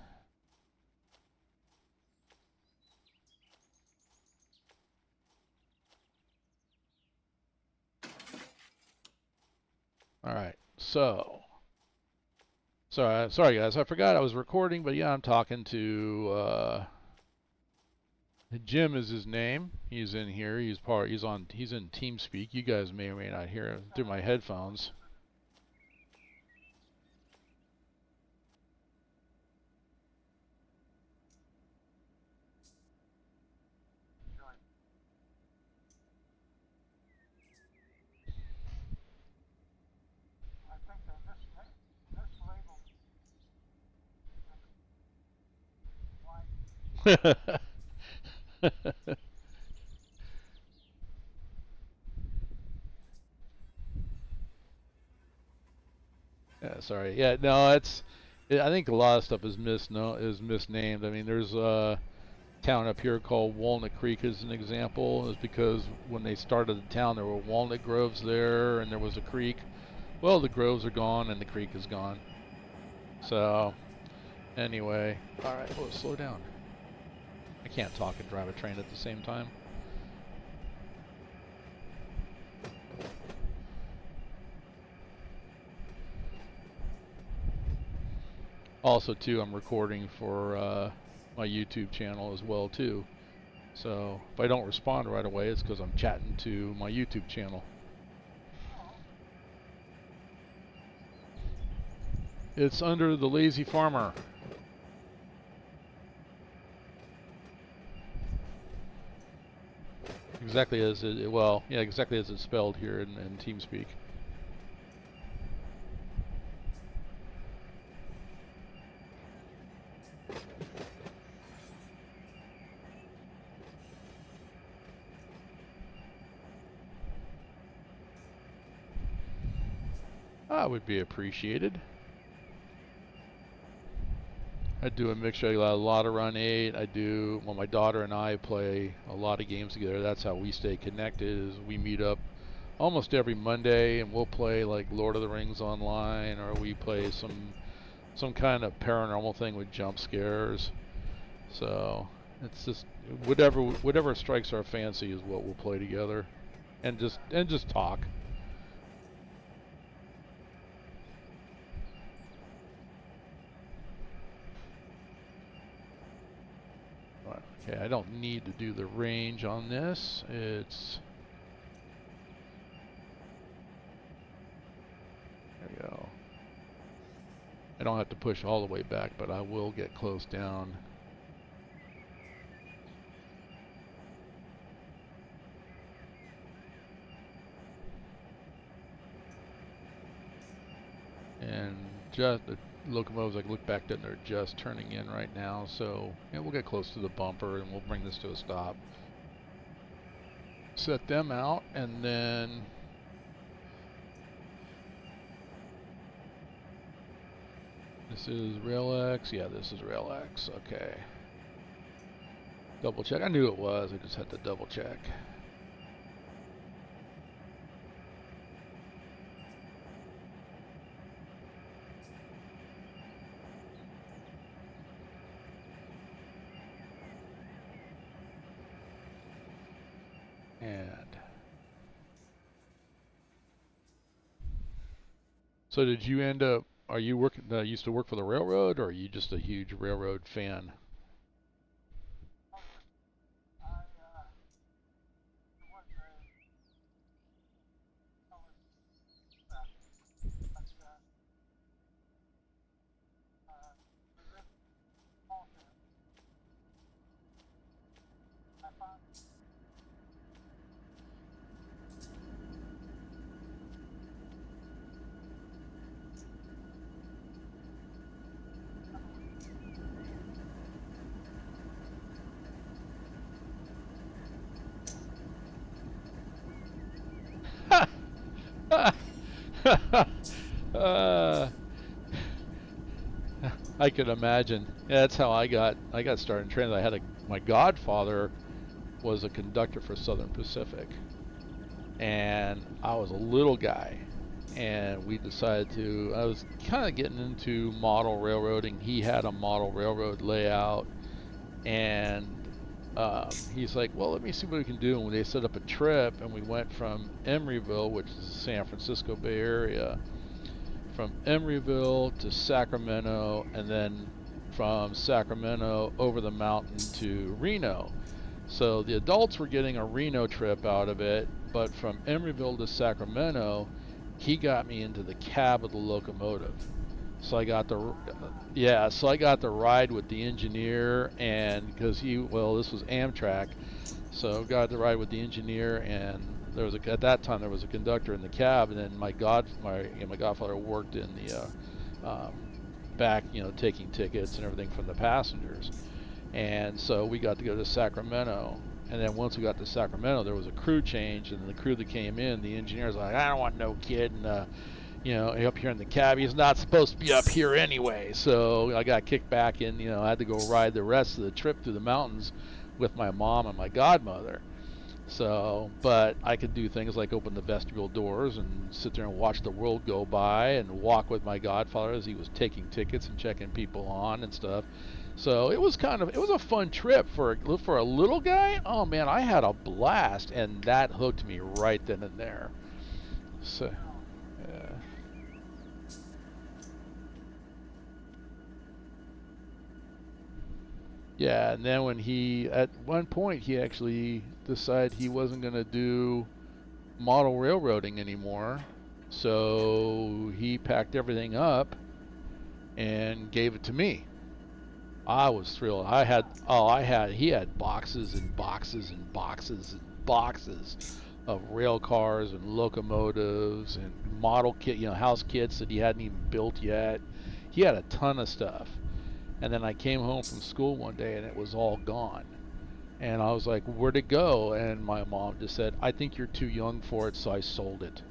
All right, so sorry guys, I forgot I was recording, but yeah, I'm talking to Jim is his name. He's in here. He's in TeamSpeak. You guys may or may not hear him through my headphones. Yeah, sorry. Yeah, no, I think a lot of stuff is misnamed. I mean, there's a town up here called Walnut Creek as an example. Is because when they started the town, there were walnut groves there, and there was a creek. Well, the groves are gone, and the creek is gone. So, anyway, all right. Oh, slow down. I can't talk and drive a train at the same time. Also, too, I'm recording for my YouTube channel as well, too. So if I don't respond right away, it's because I'm chatting to my YouTube channel. It's under The Lazy Farmer. Exactly as it, well, yeah, exactly as it's spelled here in TeamSpeak. That would be appreciated. I do a mixture. A lot of Run8. Well, my daughter and I play a lot of games together. That's how we stay connected. Is we meet up almost every Monday, and we'll play like Lord of the Rings online, or we play some kind of paranormal thing with jump scares. So it's just whatever strikes our fancy is what we'll play together, and just talk. Okay, I don't need to do the range on this. There we go. I don't have to push all the way back, but I will get close down. And just the locomotives, I look back then, they're just turning in right now. So yeah, we'll get close to the bumper and we'll bring this to a stop. Set them out, and then this is Rail X. Yeah, this is Rail X. Okay. Double check. I knew it was. I just had to double check. And so did you end up, are you working, used to work for the railroad, or are you just a huge railroad fan? uh, I could imagine. Yeah, that's how I got started in transit. My godfather was a conductor for Southern Pacific, and I was a little guy, and we decided to. I was kind of getting into model railroading. He had a model railroad layout, and he's like, "Well, let me see what we can do." And they set up a trip, and we went from Emeryville, which is the San Francisco Bay Area, from Emeryville to Sacramento, and then from Sacramento over the mountain to Reno. So the adults were getting a Reno trip out of it, but from Emeryville to Sacramento, he got me into the cab of the locomotive. So I got so I got to ride with the engineer, and because this was Amtrak, so got to ride with the engineer, and at that time there was a conductor in the cab, and then my godfather worked in the back, taking tickets and everything from the passengers. And so we got to go to Sacramento. And then once we got to Sacramento, there was a crew change, and the crew that came in, the engineers were like, I don't want no kid up here in the cab. He's not supposed to be up here anyway. So I got kicked back in. I had to go ride the rest of the trip through the mountains with my mom and my godmother. So, but I could do things like open the vestibule doors and sit there and watch the world go by and walk with my godfather as he was taking tickets and checking people on and stuff. So it was a fun trip for a little guy. Oh man, I had a blast, and that hooked me right then and there. So, yeah. Yeah, and then at one point, he actually decided he wasn't going to do model railroading anymore. So he packed everything up and gave it to me. I was thrilled. He had boxes and boxes and boxes and boxes of rail cars and locomotives and model house kits that he hadn't even built yet. He had a ton of stuff. And then I came home from school one day and it was all gone. And I was like, where'd it go? And my mom just said, I think you're too young for it, so I sold it.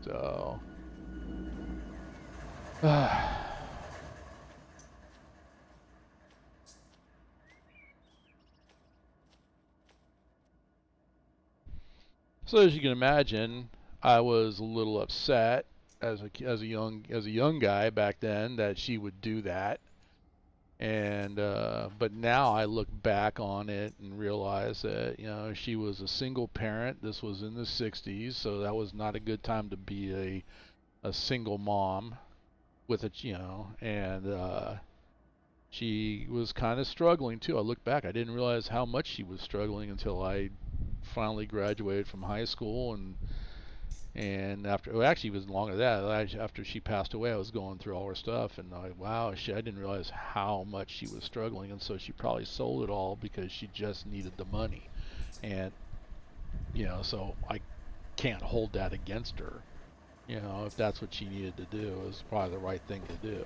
So, so as you can imagine, I was a little upset as a young guy back then that she would do that. And but now I look back on it and realize that she was a single parent. This was in the 60s, so that was not a good time to be a single mom with and she was kind of struggling too. I look back, I didn't realize how much she was struggling until I finally graduated from high school, and after, well, actually, it was longer than that. After she passed away, I was going through all her stuff, and wow, I didn't realize how much she was struggling, and so she probably sold it all because she just needed the money, and so I can't hold that against her. If that's what she needed to do, it was probably the right thing to do.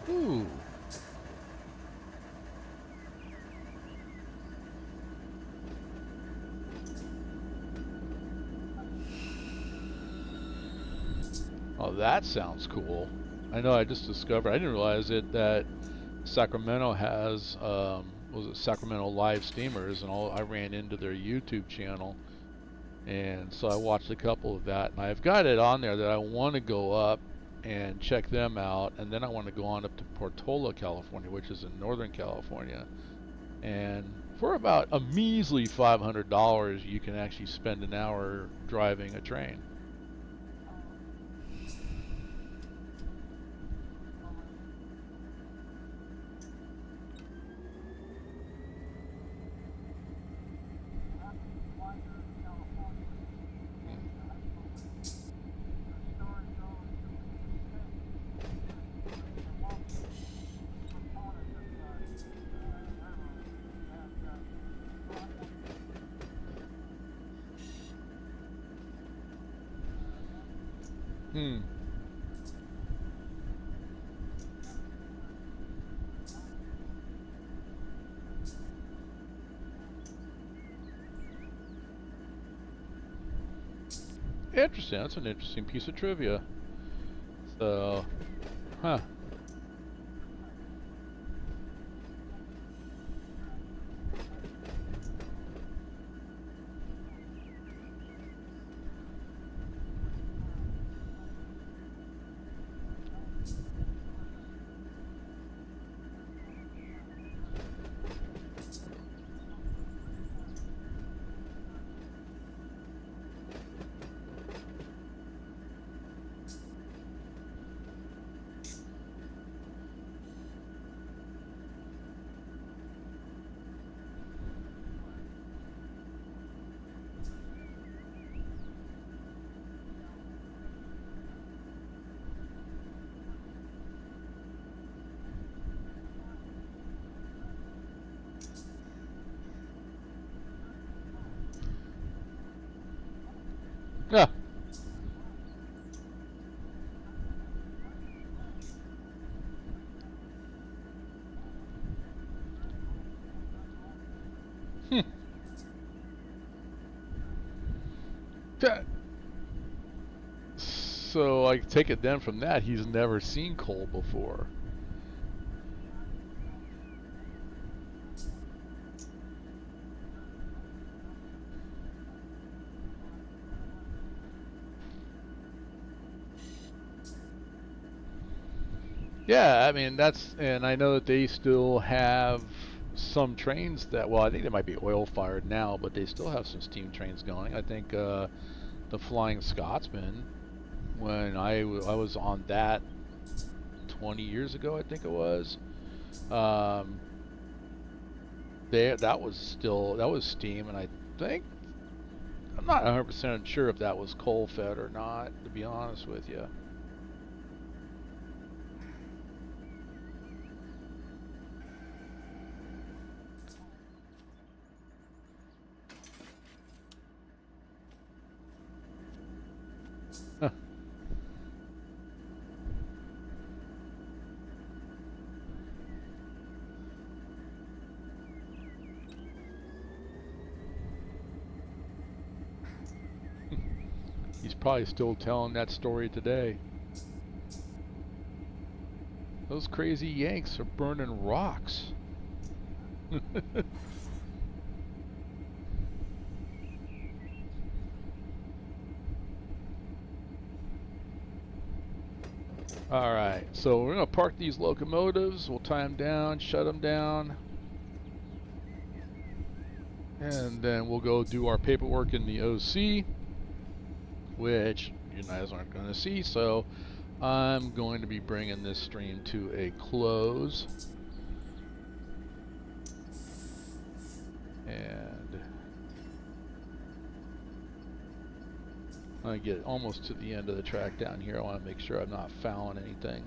Ooh. Oh, that sounds cool. I know. I just discovered. I didn't realize that Sacramento has was it Sacramento Live Steamers, and I ran into their YouTube channel, and so I watched a couple of that, and I've got it on there that I want to go up and check them out, and then I want to go on up to Portola, California, which is in Northern California, and for about a measly $500, you can actually spend an hour driving a train. Hmm. Interesting. That's an interesting piece of trivia. So, huh. So I take it then from that he's never seen coal before. Yeah, I mean and I know that they still have some trains that, well, I think they might be oil fired now, but they still have some steam trains going. I think the Flying Scotsman, when I was on that 20 years ago, I think it was. Um, that was steam, and I think I'm not 100% sure if that was coal fed or not, to be honest with you. He's probably still telling that story today. Those crazy Yanks are burning rocks. All right, so we're gonna park these locomotives. We'll tie them down, shut them down, and then we'll go do our paperwork in the OC, which you guys aren't going to see. So I'm going to be bringing this stream to a close, and I get almost to the end of the track down here. I want to make sure I'm not fouling anything.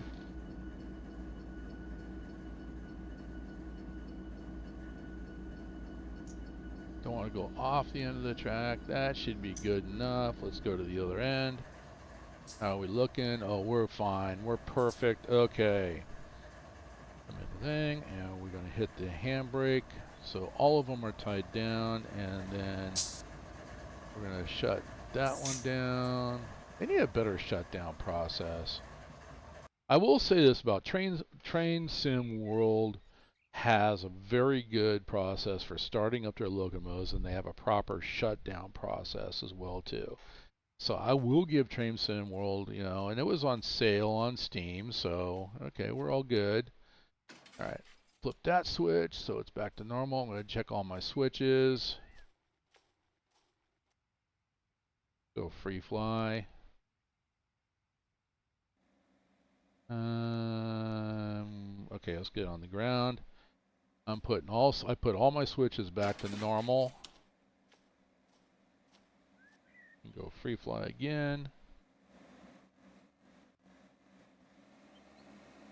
Don't want to go off the end of the track. That should be good enough. Let's go to the other end. How are we looking? Oh, we're fine. We're perfect. Okay. I'm in the thing, and we're going to hit the handbrake. So all of them are tied down, and then we're going to shut that one down. They need a better shutdown process. I will say this about Train Sim World has a very good process for starting up their locomotives, and they have a proper shutdown process as well too. So I will give Train Sim World, and it was on sale on Steam, so okay, we're all good. All right, flip that switch so it's back to normal. I'm going to check all my switches. Go free fly. Okay, let's get on the ground. I put all my switches back to normal. Go free fly again.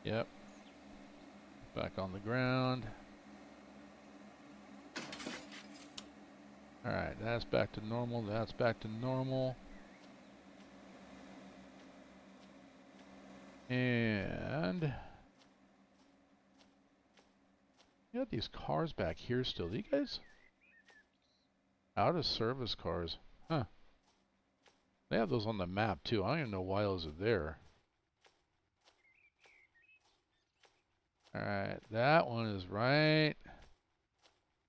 Yep. Back on the ground. Alright, that's back to normal. That's back to normal. And you got these cars back here still. Do you guys? Out of service cars. Huh. They have those on the map too. I don't even know why those are there. Alright, that one is right.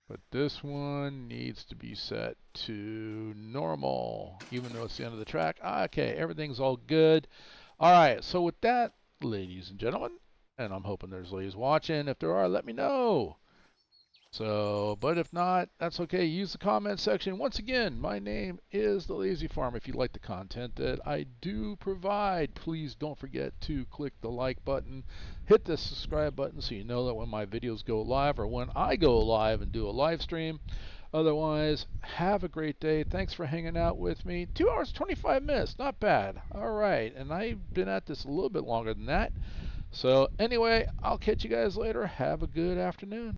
But this one needs to be set to normal, even though it's the end of the track. Okay, everything's all good. All right, so with that, ladies and gentlemen, and I'm hoping there's ladies watching. If there are, let me know. So, but if not, that's okay. Use the comment section. Once again, my name is TheLazyFarmer. If you like the content that I do provide, please don't forget to click the like button, hit the subscribe button so you know that when my videos go live or when I go live and do a live stream. Otherwise, have a great day. Thanks for hanging out with me. 2 hours, 25 minutes. Not bad. All right. And I've been at this a little bit longer than that. So anyway, I'll catch you guys later. Have a good afternoon.